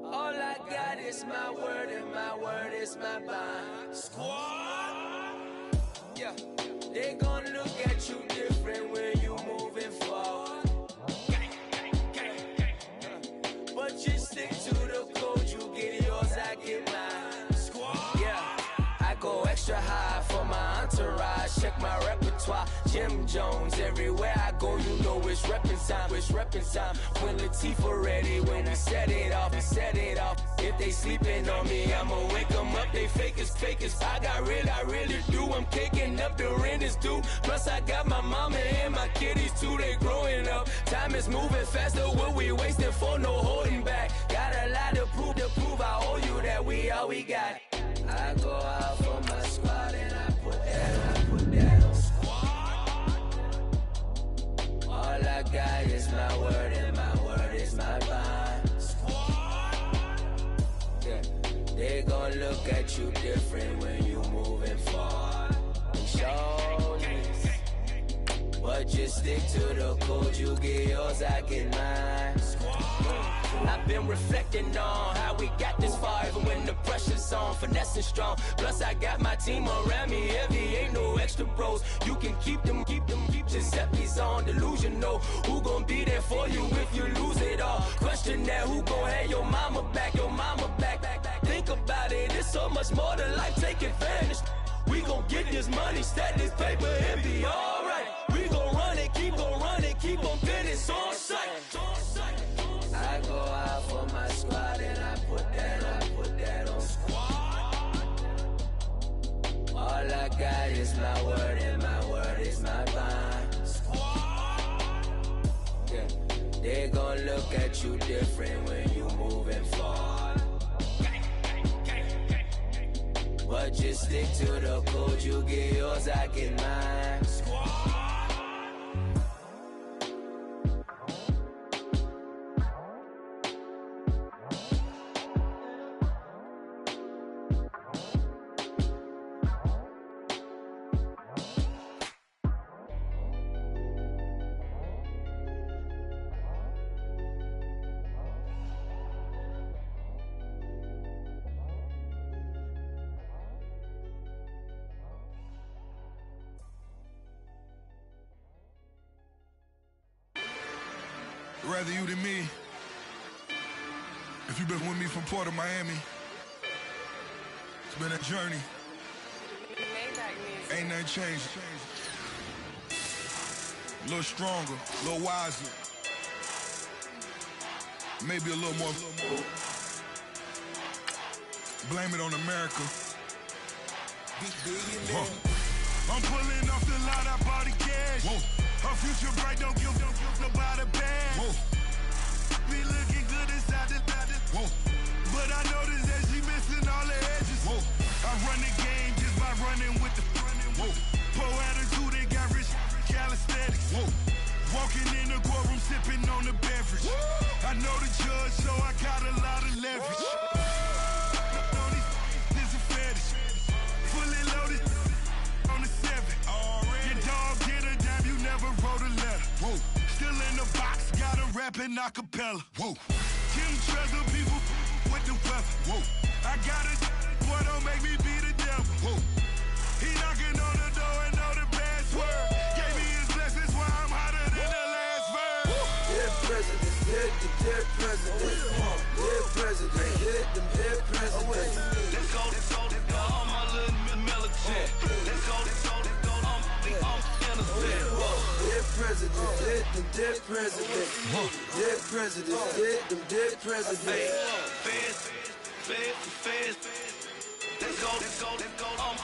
All I got is my word and my word is my bond. Squad. Yeah, they gon' look at you different when you moving forward. But you stick to the code, you get yours, I get mine. Squad. Yeah, I go extra high for my entourage. Check my repertoire. Jim Jones, everywhere I go, you know it's reppin' time, it's reppin' time. When Latifah ready, when we set it off, we set it off. If they sleeping on me, I'ma wake them up, they fakers. I got real, I really do, I'm kicking up, the rent is due. Plus I got my mama and my kiddies too, they growing up. Time is moving faster, what we wasting for, no holding back. Got a lot to prove, I owe you that we all we got. I go out for my squad and I put that on squad. All I got is my word and my word is my bond. Squad. Yeah. They gon' look at you different when you moving forward. Show this. But just stick to the code, you get yours, I get mine. I've been reflecting on how we got this far, even when the pressure's finesse on, finessing strong. Plus I got my team around me heavy, ain't no extra bros. You can keep them. Giuseppe's on delusional. Who gon' be there for you if you lose it all? Question that, who gon' have your mama back? Think about it, it's so much more than life, take advantage. We gon' get this money, stack this paper, and be alright. We gon' run it, keep on finish on sight. I go out for my squad and I put that on squad. All I got is my word and my word is my bond. Squad. Yeah. They gon' look at you different when you moving forward. But just stick to the code, you get yours, I get mine. Squad. Rather you than me. If you've been with me from Port of Miami, it's been a journey. Ain't nothing changed. A little stronger, a little wiser. Maybe a little more. Blame it on America. I'm pulling off the line, I bought the cash. Whoa. Her future bright, don't give nobody bad. Whoa. Be looking good inside the whoa. But I noticed that she missing all the edges. Whoa. I run the game just by running with the whoa. Poor attitude, they got rich calisthenics. Whoa. Walking in the courtroom, sipping on the beverage. Whoa. I know the judge, so I got a lot of leverage. This is a fetish. Fully loaded on the 7. Your dog get a dime, you never wrote a letter. Whoa. Still in the box, got a rapping acapella. Whoa. Kim Treasure, people with the weather. Whoa. I got it, boy, don't make me be the devil. Whoa. He knocking on the door and know the password. Gave me his blessings while I'm hotter than the last verse. Dead president, dead president. Dead president, dead president. Let's go, all my little militant. Let's go, I'm innocent. Dead president, dead president. Dead president, dead president. Fast. Let's go, I'm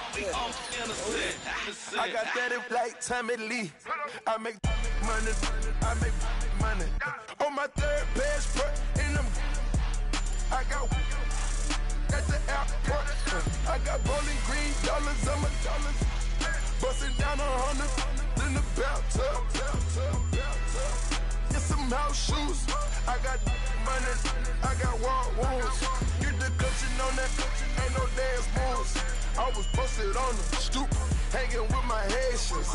innocent. I got that like Tommy Lee. I make money. On my third passport, and I got at the airport. I got bowling green dollars on my dollars. Busting down 100 in the bathtub. Get some house shoes. I got money. I got war wounds. Get the clutching on that. Ain't no dance moves. I was posted on the stoop, hanging with my Haitians.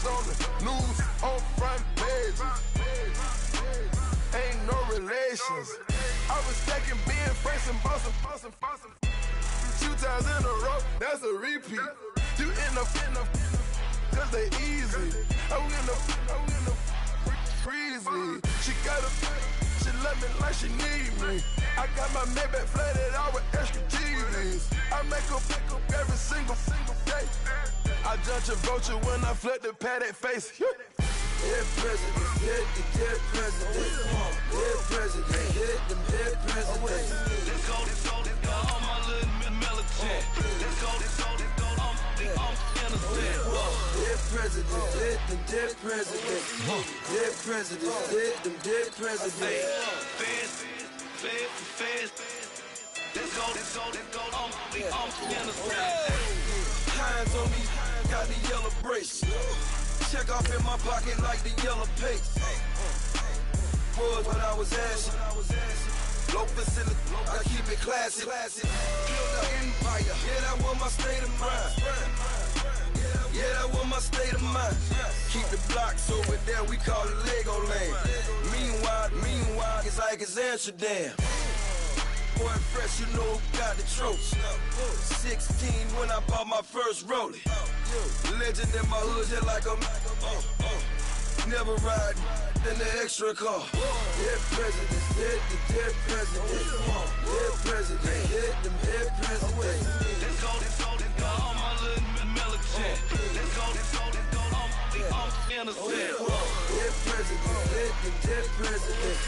On the news, on front pages. Ain't no relations. I was stacking being Franks and Boston. 2 times in a row, that's a repeat. You end up, cause they easy. I'm in the freezy. She love me like she need me. I got my Maybach flooded out with extra TVs. I make up every single day. I judge a vulture when I flood the Paddock face. Dead president, dead president. Dead president, dead president. Let's go, all my little militant. Let's go, I'm innocent. Dead president, dead president. Dead president, dead president. Fast. Let's go, I'm innocent. Hands on me, got the yellow brace. Check off in my pocket like the yellow paste. Was what I was asking. Low facility, I keep it classy. Build an empire, yeah, that was my state of mind. Yeah, that was my state of mind. Keep the blocks over there, we call it Lego land. Meanwhile, it's like it's Amsterdam. boy fresh, you know who got the trophy. 16 when I bought my first rollie. Legend in my hood, just like a never ride in the extra car. Dead presidents, dead presidents. Dead presidents, dead presidents. Let's go, all my little military. Let's go, all innocent. Dead presidents, dead presidents.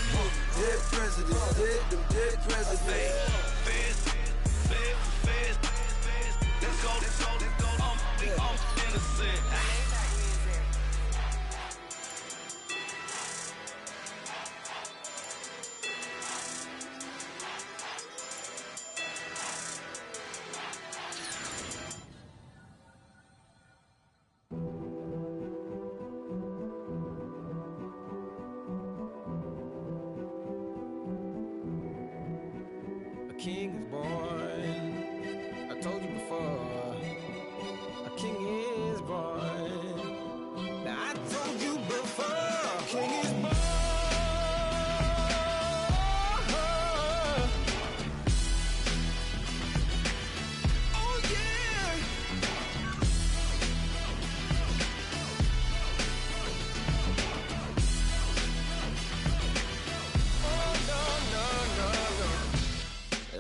Dead presidents, dead presidents. Let's go, all innocent. King is born. I told you before. A king is born. Now I told you before. A king is born. Oh yeah.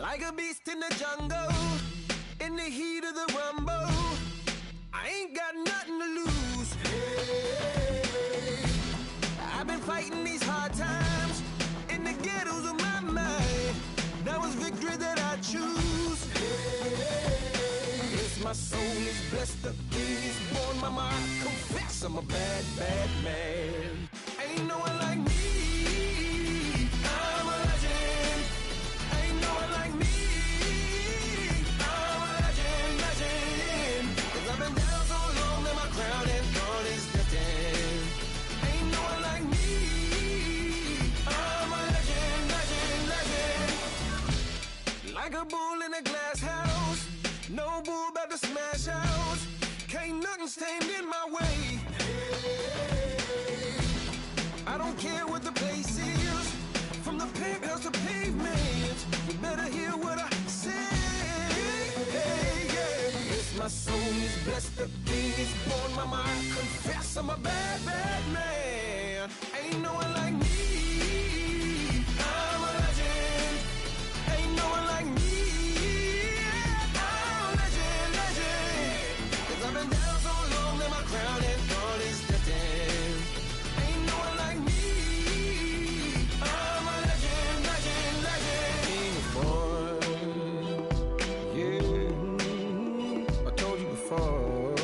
Like a beast in the jungle, in the heat of the rumble, I ain't got nothing to lose. Hey, I've been fighting these hard times in the ghettos of my mind. Now it's victory that I choose. Hey, yes, my soul is blessed, the king is born. Mama, I confess I'm a bad, bad man. Ain't no one like me. I'm a legend. Ain't no one like me. I'm a legend, legend. 'Cause I've been down so long that my crown and throne is destined. Ain't no one like me. I'm a legend, legend, legend. Like a bull in a glass house. No bull about to smash house. Can't nothing stand in my way. I don't care what the place is. From the penthouse to pavement, you better hear what I say. Hey, yeah. Yes, my soul is blessed, the king is born. Mama, I confess I'm a bad, bad man. Ain't no one like me. I'm a legend. Ain't no one like me. I'm a legend, legend. 'Cause I've been down so long that my crown and throne is destined. Ain't no one like me. I'm a legend, legend, legend. King is born. Yeah, I told you before.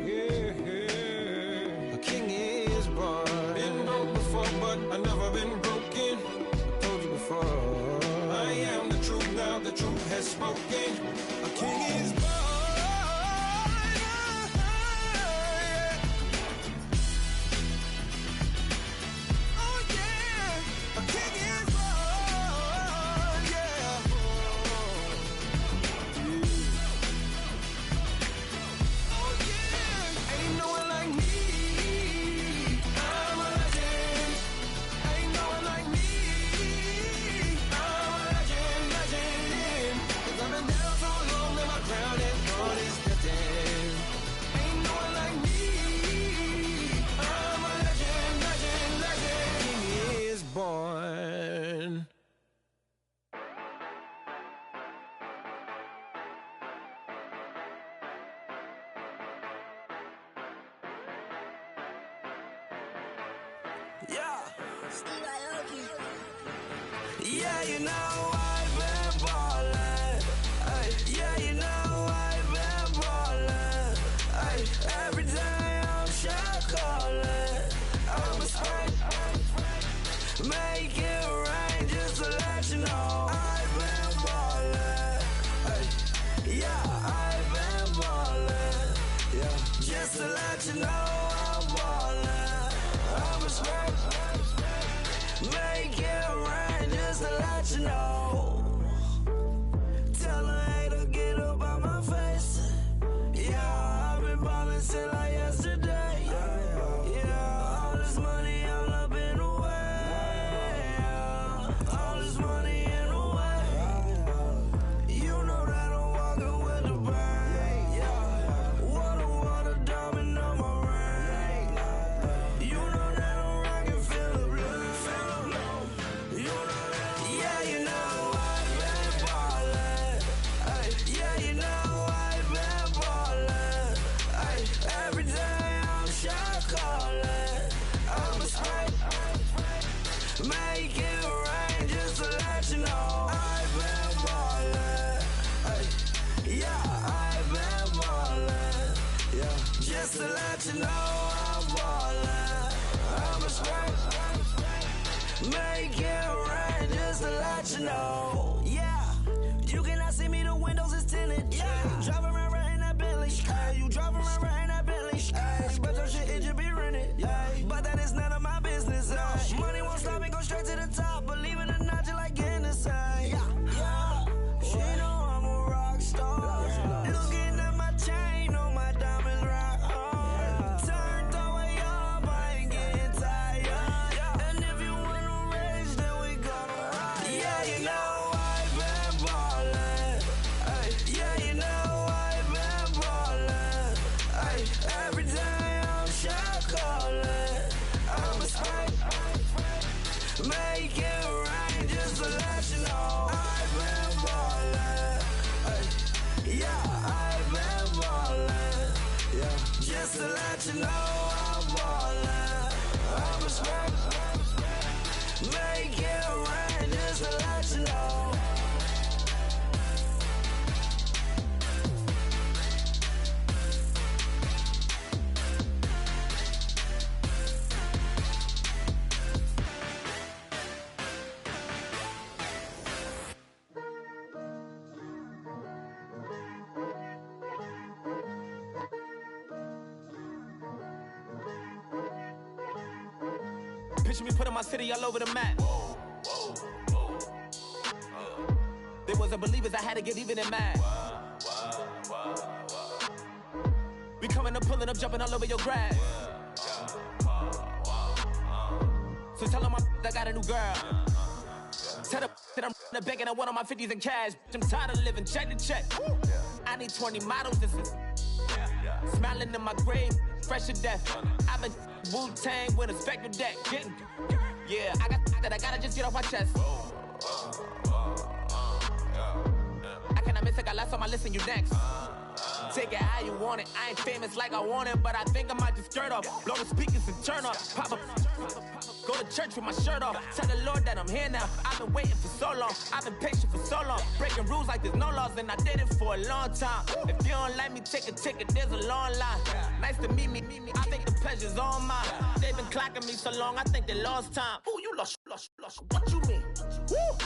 Yeah, a king is born. Been broke before, but I never been broken. I told you before. I am the truth now, the truth has spoken. A king is born. Oh yeah, a king is born. Yeah. Oh yeah, ain't no one like me. I'm a legend. Ain't no one like me. I'm a legend, legend. 'Cause I've been down so long that my crown and throne is destined. Ain't no one like me. I'm a legend, legend, legend. King is born. Yeah. Yeah, you know I've been ballin'. Ay, yeah, you know I've been ballin'. Ay, every day I'm shot callin'. I'm a spring. Make it rain just to let you know I've been ballin'. Ay, yeah, I've been ballin'. Yeah, just to let you know I'm ballin'. I'm a spring. Make it rain just to let you know. Tell a hater get up out my face. Yeah, I've been ballin' since like yesterday. Yeah, all this money all up in the way. All this money in the way. Yeah, I've been ballin'. Yeah, just to let you know I'm ballin'. I'm a straight, make it rain. Just to let you know. Yeah, you cannot see me. The windows is tinted. Yeah, driving around right in that Bentley. Hey, you driving around right in that Bentley. Hey, but your shit it just be rented. Yeah, but that is none of my business. Hey. Money won't stop me, go straight to the top. Believe it or not, you like getting the same. Yeah, she know I'm a rock star. Looking at my chain, on my diamonds rock hard. Turned the way up, I ain't getting tired. And if you wanna race, then we gonna ride. Yeah, you know I've been ballin'. Ay, yeah, you know I've been ballin'. Ay, every day I'm shot callin'. I'm a spike, make it rain just to let you know. I've been ballin'. Ay, yeah, I've been ballin'. Yeah, just to let you know I'm ballin'. I'm a spike, make it rain just to let you know. Picture me putting my city all over the map. They wasn't believers, I had to get even in mad. We coming up, pulling up, jumping all over your grass. So tell them I got a new girl. Tell them that I'm the bank and I want all my 50s in cash. I'm tired of living check to check. I need 20 models, this is smiling in my grave, fresh to death. I've been Wu-Tang with a spectral deck. Getting, yeah, I got that, I gotta just get off my chest. I cannot miss it, got last on my list and you next. Take it how you want it, I ain't famous like I want it, but I think I might just skirt off. Blow the speakers and turn up, pop up. Go to church with my shirt off. Tell the Lord that I'm here now. I've been waiting for so long. I've been patient for so long. Breaking rules like there's no laws, and I did it for a long time. If you don't like me, take a ticket. There's a long line. Nice to meet me. I think the pleasure's all mine. They've been clocking me so long. I think they lost time. Ooh, you lost. What you mean? Woo.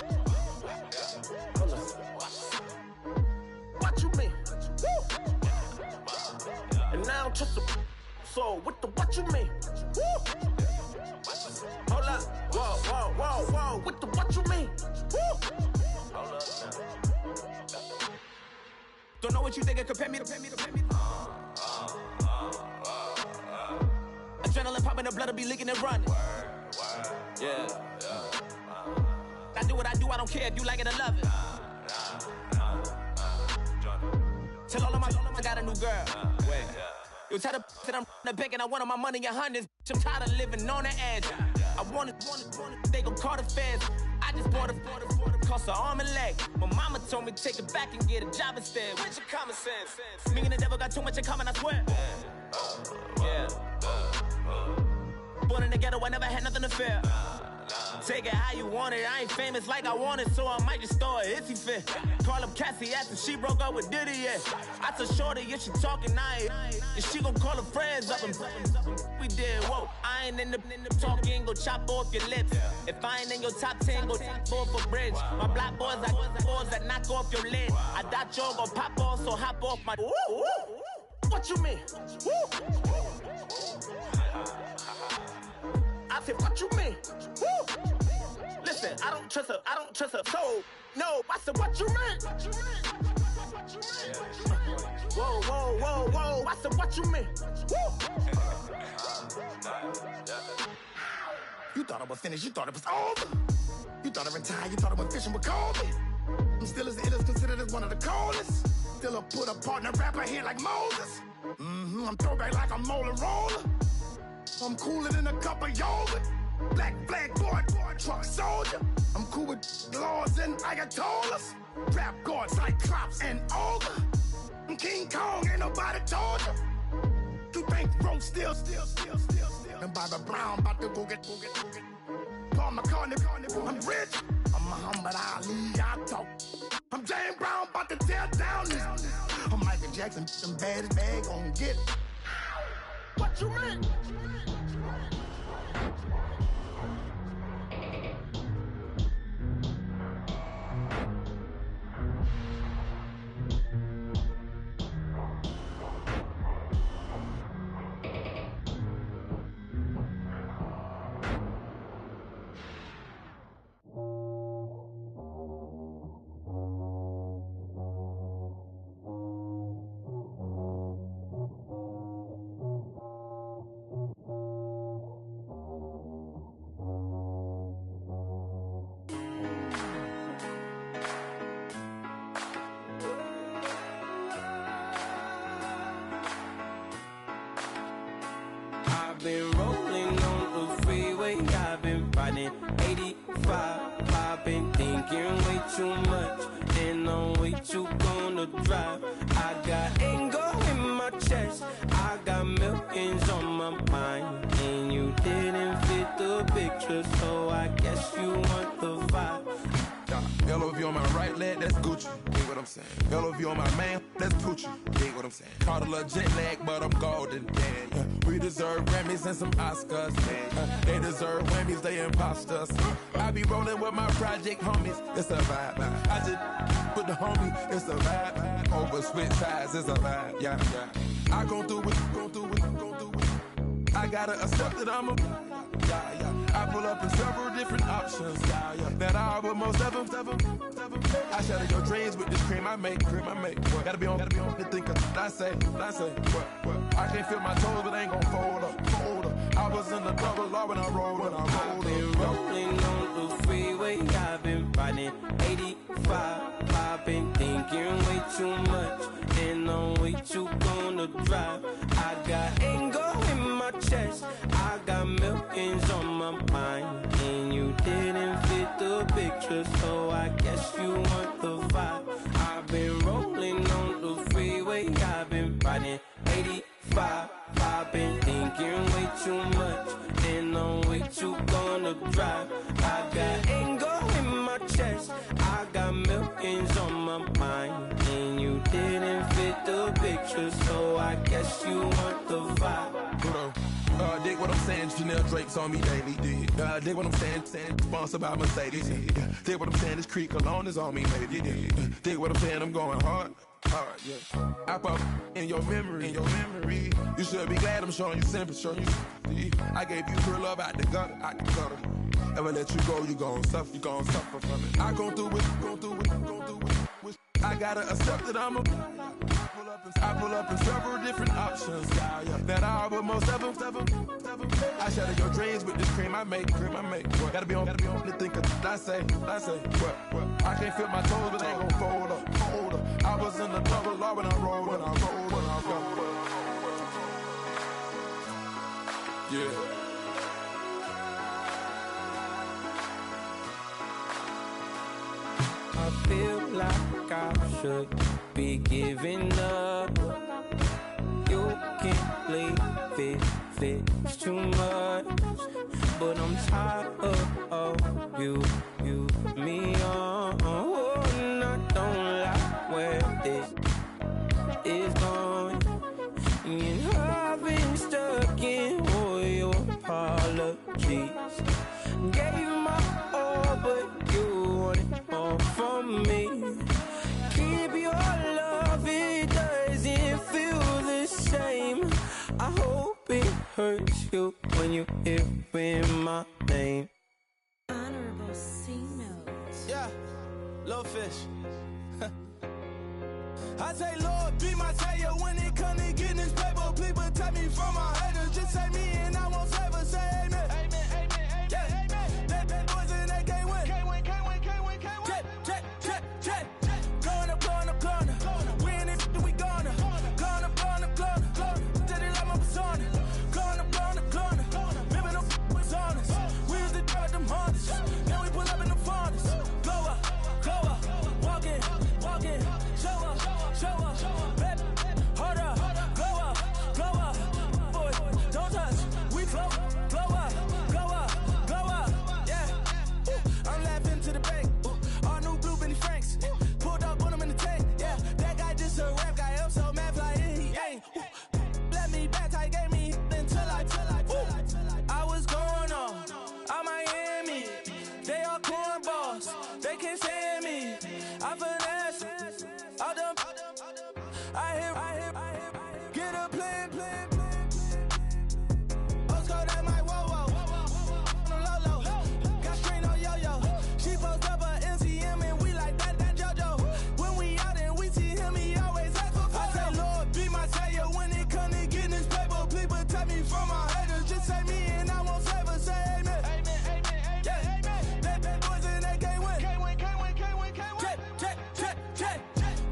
What you mean? Woo. And now I'm just a so what the what you mean? Woo. Hold up, whoa, what the what you mean? Woo. Hold up now. Don't know what you think, compare me to. Adrenaline popping, the blood will be leaking and running. Yeah. I do what I do, I don't care if you like it or love it. Tell all of my I got a new girl. Wait. Yo, tell the that I'm the bank and I want all my money in hundreds. I'm tired of living on the edge. I want it, they gon' call the feds. I just bought a cost an arm and leg. My mama told me take it back and get a job instead. Where's your common sense? Me and the devil got too much in common, I swear. Yeah. Born in the ghetto, I never had nothing to fear. Take it how you want it, I ain't famous like I want it, so I might just throw it if he fit. Call up Cassie after she broke up with Diddy, yeah. I told Shorty if she talking, I ain't. And she gon' call her friends up and we did, whoa. I ain't in the talking, go chop off your lips. If I ain't in your top 10, go top 4 for bridge. My black boys, I got boys that knock off your lid. I thought y'all gon' pop off, so hop off my. What you mean? I said, what you mean? Woo! Listen, I don't trust her soul. No, I said, what you mean? Whoa, I said, what you mean? Woo! You thought I was finished, you thought it was over. You thought I retired, you thought I went fishing with Kobe. I'm still as ill as considered as one of the coldest. Still a put a partner rapper here like Moses. I'm throwback like a molar roller. I'm cooler than a cup of yogurt. Black flag boy, truck soldier. I'm cool with laws and Ayatollahs. Rap god, Cyclops and Ogre. I'm King Kong, ain't nobody told you. You think road still. And Bobby Brown about to go get. Paul McCartney, I'm rich. I'm Muhammad Ali, I talk. I'm James Brown about to tear down this. Jackson, them baddest bag gon' get it. What you mean? Been rolling on the freeway, I've been riding 85. I've been thinking way too much, and I'm way too gonna drive. I got anger in my chest, I got millions on my mind, and you didn't fit the picture, so I guess you want the vibe. LOV on my right leg, that's Gucci. Dig what I'm saying? LOV on my man, that's Poochie. Dig what I'm saying? Caught a little jet lag, but I'm golden. Yeah. We deserve Grammys and some Oscars. They deserve whammies, they imposters. I be rolling with my project homies, it's a vibe. I just put the homie, it's a vibe. Over switch sides, it's a vibe. Yeah. I gon' do it, gon' do it, gon' do it. I gotta accept that I'm a. I pull up in several different options. That I would most ever. I shatter your dreams with this cream I make. What? Gotta be on the thinker. I say. What? I can't feel my toes, but ain't gon' fold up. I was in the double law when I rolled. I've been rolling on the freeway. I've been riding 85. I've been thinking way too much, and I'm way too gonna drive. I got anger in my chest, I got millions on my mind, and you didn't fit the picture, so I guess you want the vibe. I've been rolling on the freeway, I've been riding 85. I've been thinking way too much, and I'm way too gonna drive. I got anger in my chest, I got millions on my mind, and you didn't fit the picture, so I guess you want the vibe. Dig what I'm saying, Chanel drapes on me daily. Dig what I'm saying, sponsored by Mercedes. Dig what I'm saying, this Creek Cologne is on me, baby. Dig what I'm saying, I'm going hard, yeah. I pop in your memory, You should be glad I'm showing you sympathy. I gave you real love out the gutter, Ever let you go, you gon' suffer from it. I gon' do it. I gotta accept that I'm a. I pull up in several different options. That I would most ever. I shatter your dreams with this cream I make. What? Gotta be on the thinker. I say. What? I can't feel my toes, but they gon' fold up. I was in the double law when I rolled. Yeah. I feel like I should be giving up. You can't leave it's too much. But I'm tired of you, me on. And I don't like where this is going. And I've been stuck in all your apologies. Gave my all, but you wanted more from me. Keep your love, it doesn't feel the same. I hope it hurts you when you hear my name. Honorable C note. Yeah, little fish. I say, Lord, be my savior when it comes to getting this paper. Please protect me from my haters. Just say me and I won't ever say amen. Yeah. That boys in that can't win. Jet. Going up. We in it, we gonna. Going up. Steady like my persona. Going up. Living no was honest. We used to drive them Hondas. Now we pull up in the Fondas. Glow up. Walk in. Show up. Baby, hold up. Glow up. Boy, don't touch. We flow up. I hear, get a plan. Osco, that my whoa. On the low. Got strain on yo-yo. She post up a MCM and we like that JoJo. When we out and we see him, he always ask for photo. I say, Lord, be my savior when it come to getting this paper. Please protect me from my haters. Just say me and I won't save her. Say amen. Amen. That boys and they can't win. Check.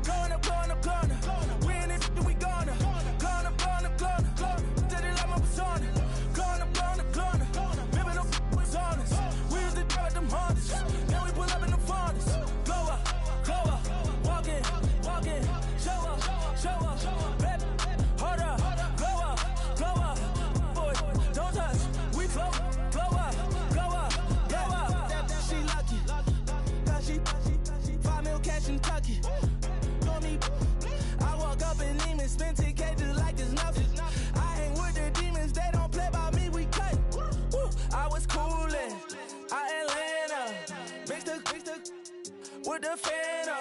Going up. We in it, we gonna. Going up. Steady like my persona. Going up. Ripping up was honest. We was the drug them hardest. Now we pull up in the furnace. Glow up. Walk in. Show up. Baby, hold up. Glow up. Boy, don't touch. We flow up. She lucky. Cause she 5 mil cash in Kentucky. Know me. I walk up in demons, spend 10K just like it's nothing. I hang with the demons, they don't play by me, we cut. I was coolin', out Atlanta, mixed with the Fanta.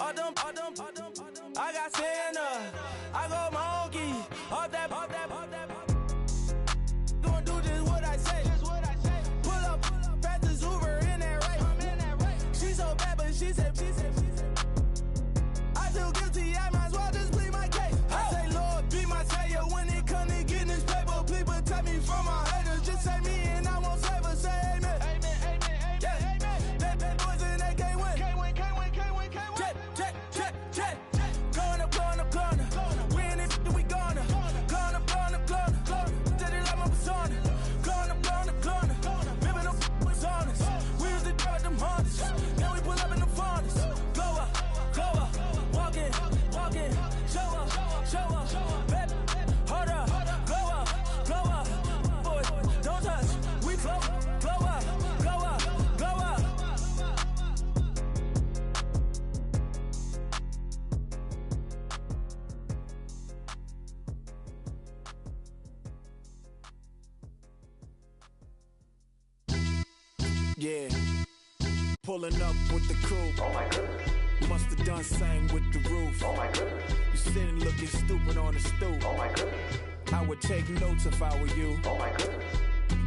All them, I got Santa, I go monkey, all that. Gonna do just what I say. Pull up, fast as Uber in that race. She so bad, but she said. I feel guilty, I might as well just plead my case. I say, Lord, be my savior when it come to getting this paper. Please protect me from my haters. Just say me and I won't save her. Say amen. That boys and they can't win. Check. Going up. We in it, we gonna. Going up. Steady like my persona. Going up. Ripping up was honest. We was the drug them hardest. Now we pull up in the furnace. Glow up. Walk in. Show up. Baby, hold up. Glow up. Boy, don't touch. We flow. Glow up. Yeah, pulling up with the coupe. Oh my goodness. Must have done same with the roof. Oh my goodness. You sitting looking stupid on the stoop. Oh my goodness. I would take notes if I were you. Oh my goodness.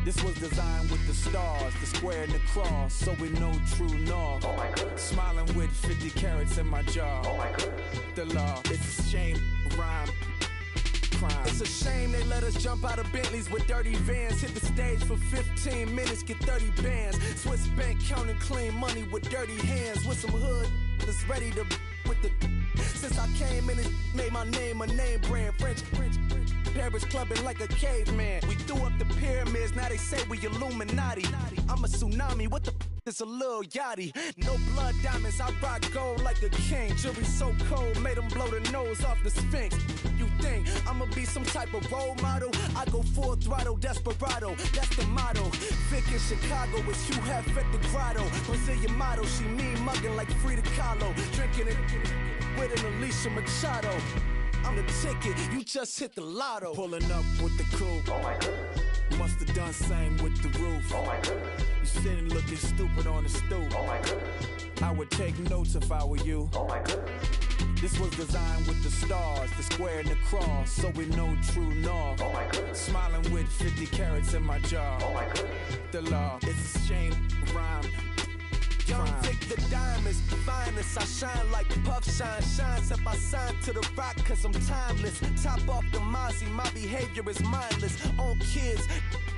This was designed with the stars, the square and the cross, so we know true north. Oh my goodness. Smiling with 50 carats in my jaw. Oh my goodness. The law, it's a shame, rhyme. Crime. It's a shame they let us jump out of Bentleys with dirty vans. Hit the stage for 15 minutes, get 30 bands. Swiss bank counting clean money with dirty hands. With some hood that's ready to with the. Since I came in and made my name a name brand. French. Paris clubbing like a caveman. We threw up the pyramids, now they say we Illuminati. I'm a tsunami, what the is a little yachty. No blood diamonds, I rock gold like a king. Jury so cold, made them blow the nose off the Sphinx. You think I'ma be some type of role model? I go full throttle, desperado, that's the motto. Vic in Chicago is Hugh Hef at the grotto. Brazilian model, she mean mugging like Frida Kahlo. Drinking it with an Alicia Machado. I'm the ticket, you just hit the lotto. Pulling up with the coupe. Oh my goodness. Must have done same with the roof. Oh my goodness. You sitting looking stupid on the stoop. Oh my goodness. I would take notes if I were you. Oh my goodness. This was designed with the stars, the square and the cross, so we know true north. Oh my goodness. Smiling with 50 carats in my jaw. Oh my goodness. The law, it's a shame, rhyme. Young Vic the diamonds, the finest. I shine like puff shine. Shines up I sign to the rock cause I'm timeless. Top off the Mozzie, my behavior is mindless. On kids,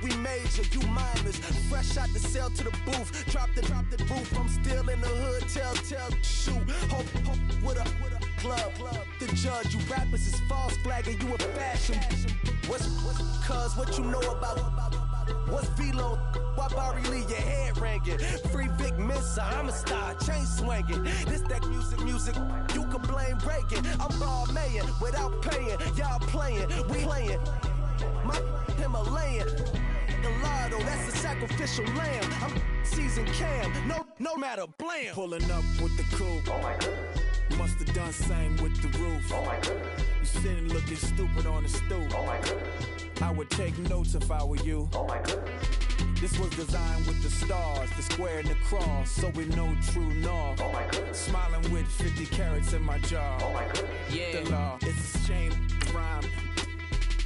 we major, you mindless. Fresh out the cell to the booth. Drop the roof, I'm still in the hood. Tell, shoot. Hope with a club. The judge, you rappers is false flagging, you a fashion. What's cuz, what you know about? What's Velo? Why Barry leave your head ringing? Free Vic Mensa, I'm a star, chain swinging. This that music, you can blame Reagan. I'm ball mayin' without paying. Y'all playing, we playing. My Himalayan. Gallardo, that's a sacrificial lamb. I'm seasoned cam, no matter, blam. Pulling up with the coupe. Oh my goodness. Must have done same with the roof. Oh my goodness. You sitting looking stupid on the stoop. Oh my goodness. I would take notes if I were you. Oh my goodness. This was designed with the stars, the square and the cross, so we know true north. Oh my goodness. Smiling with 50 carats in my jaw. Oh my goodness. Yeah. The law, it's a shame, rhyme,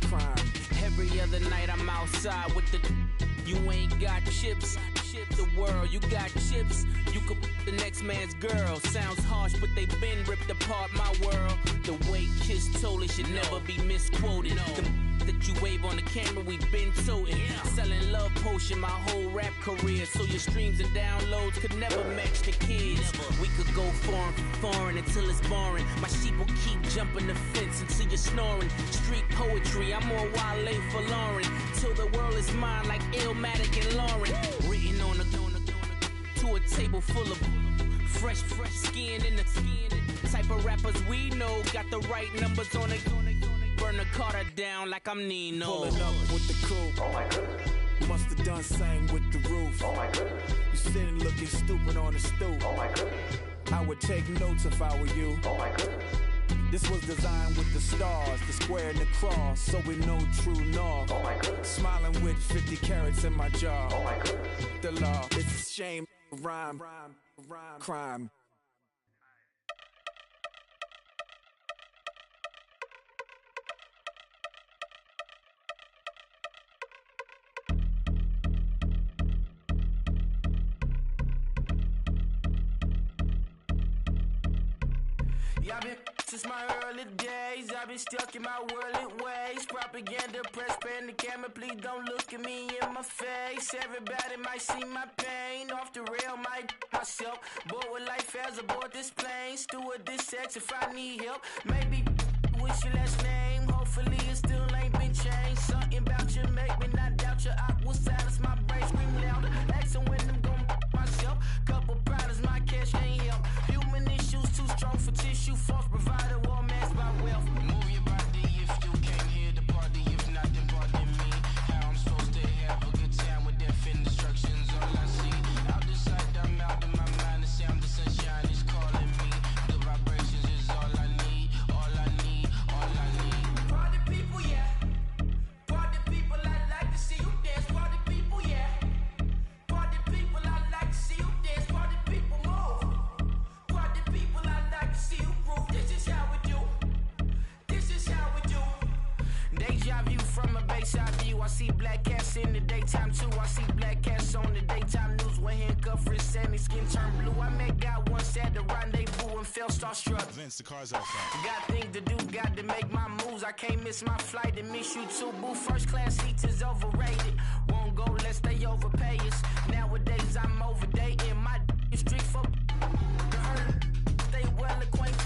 crime. Every other night I'm outside with the. You ain't got chips. The world, you got chips. You could the next man's girl. Sounds harsh, but they been ripped apart my world. The way Kiss told it should never be misquoted. The that you wave on the camera, we been toting. Selling love potion my whole rap career. So your streams and downloads could never match the kids. We could go foreign until it's boring. My sheep will keep jumping the fence until you're snoring. Street poetry, I'm more Wale for Lauren. Till the world is mine like Illmatic and Lauren. Written on a to a table full of fresh skin in the type of rappers we know. Got the right numbers on it. Burn the Carter down like I'm Nino. Pulling up with the coupe. Oh my goodness. Must have done same with the roof. Oh my goodness. You sitting looking stupid on the stoop. Oh my goodness. I would take notes if I were you. Oh my goodness. This was designed with the stars, the square and the cross, so we know true north. Oh my goodness. Smiling with 50 carats in my jaw. Oh my goodness. The law, it's a shame, rhyme, crime. I've been since my early days, I've been stuck in my worldly ways. Propaganda, press, pan the camera, please don't look at me in my face. Everybody might see my pain, off the rail, might myself. Bored with life as aboard this plane. Steward this sex if I need help. Maybe what's your last name? Hopefully it still ain't been changed. Something about you make me not doubt you. I will silence my brain, scream louder. Asking when I'm gon' myself. Couple problems, my cash ain't help. Human issues too strong for tissue. False provider, war mask by wealth. Move your body if you came here to party. If not, then pardon me. How I'm supposed to have a good time with death and destruction's all I see. Out the sight, I'm out of my mind. The sound, the sunshine is calling me. The vibrations is all I need. All I need, all I need. Party people, yeah. Party people, I like to see you dance. Party people, yeah. Party people, I like to see you dance. Party people, move. Party people, I like to see you groove. This is how we do. This is how we do. Deja view from a bayside view. I see black cats in the daytime too. I see black cats on the daytime news. When handcuffed, wrist and his skin turned blue. I met God once at the rendezvous and felt starstruck. Vince, the car's outside. Got things to do, got to make my moves. I can't miss my flight and miss you too, boo. First class seats is overrated. Won't go less they overpay us. Nowadays I'm overdating. My street for stay well acquainted.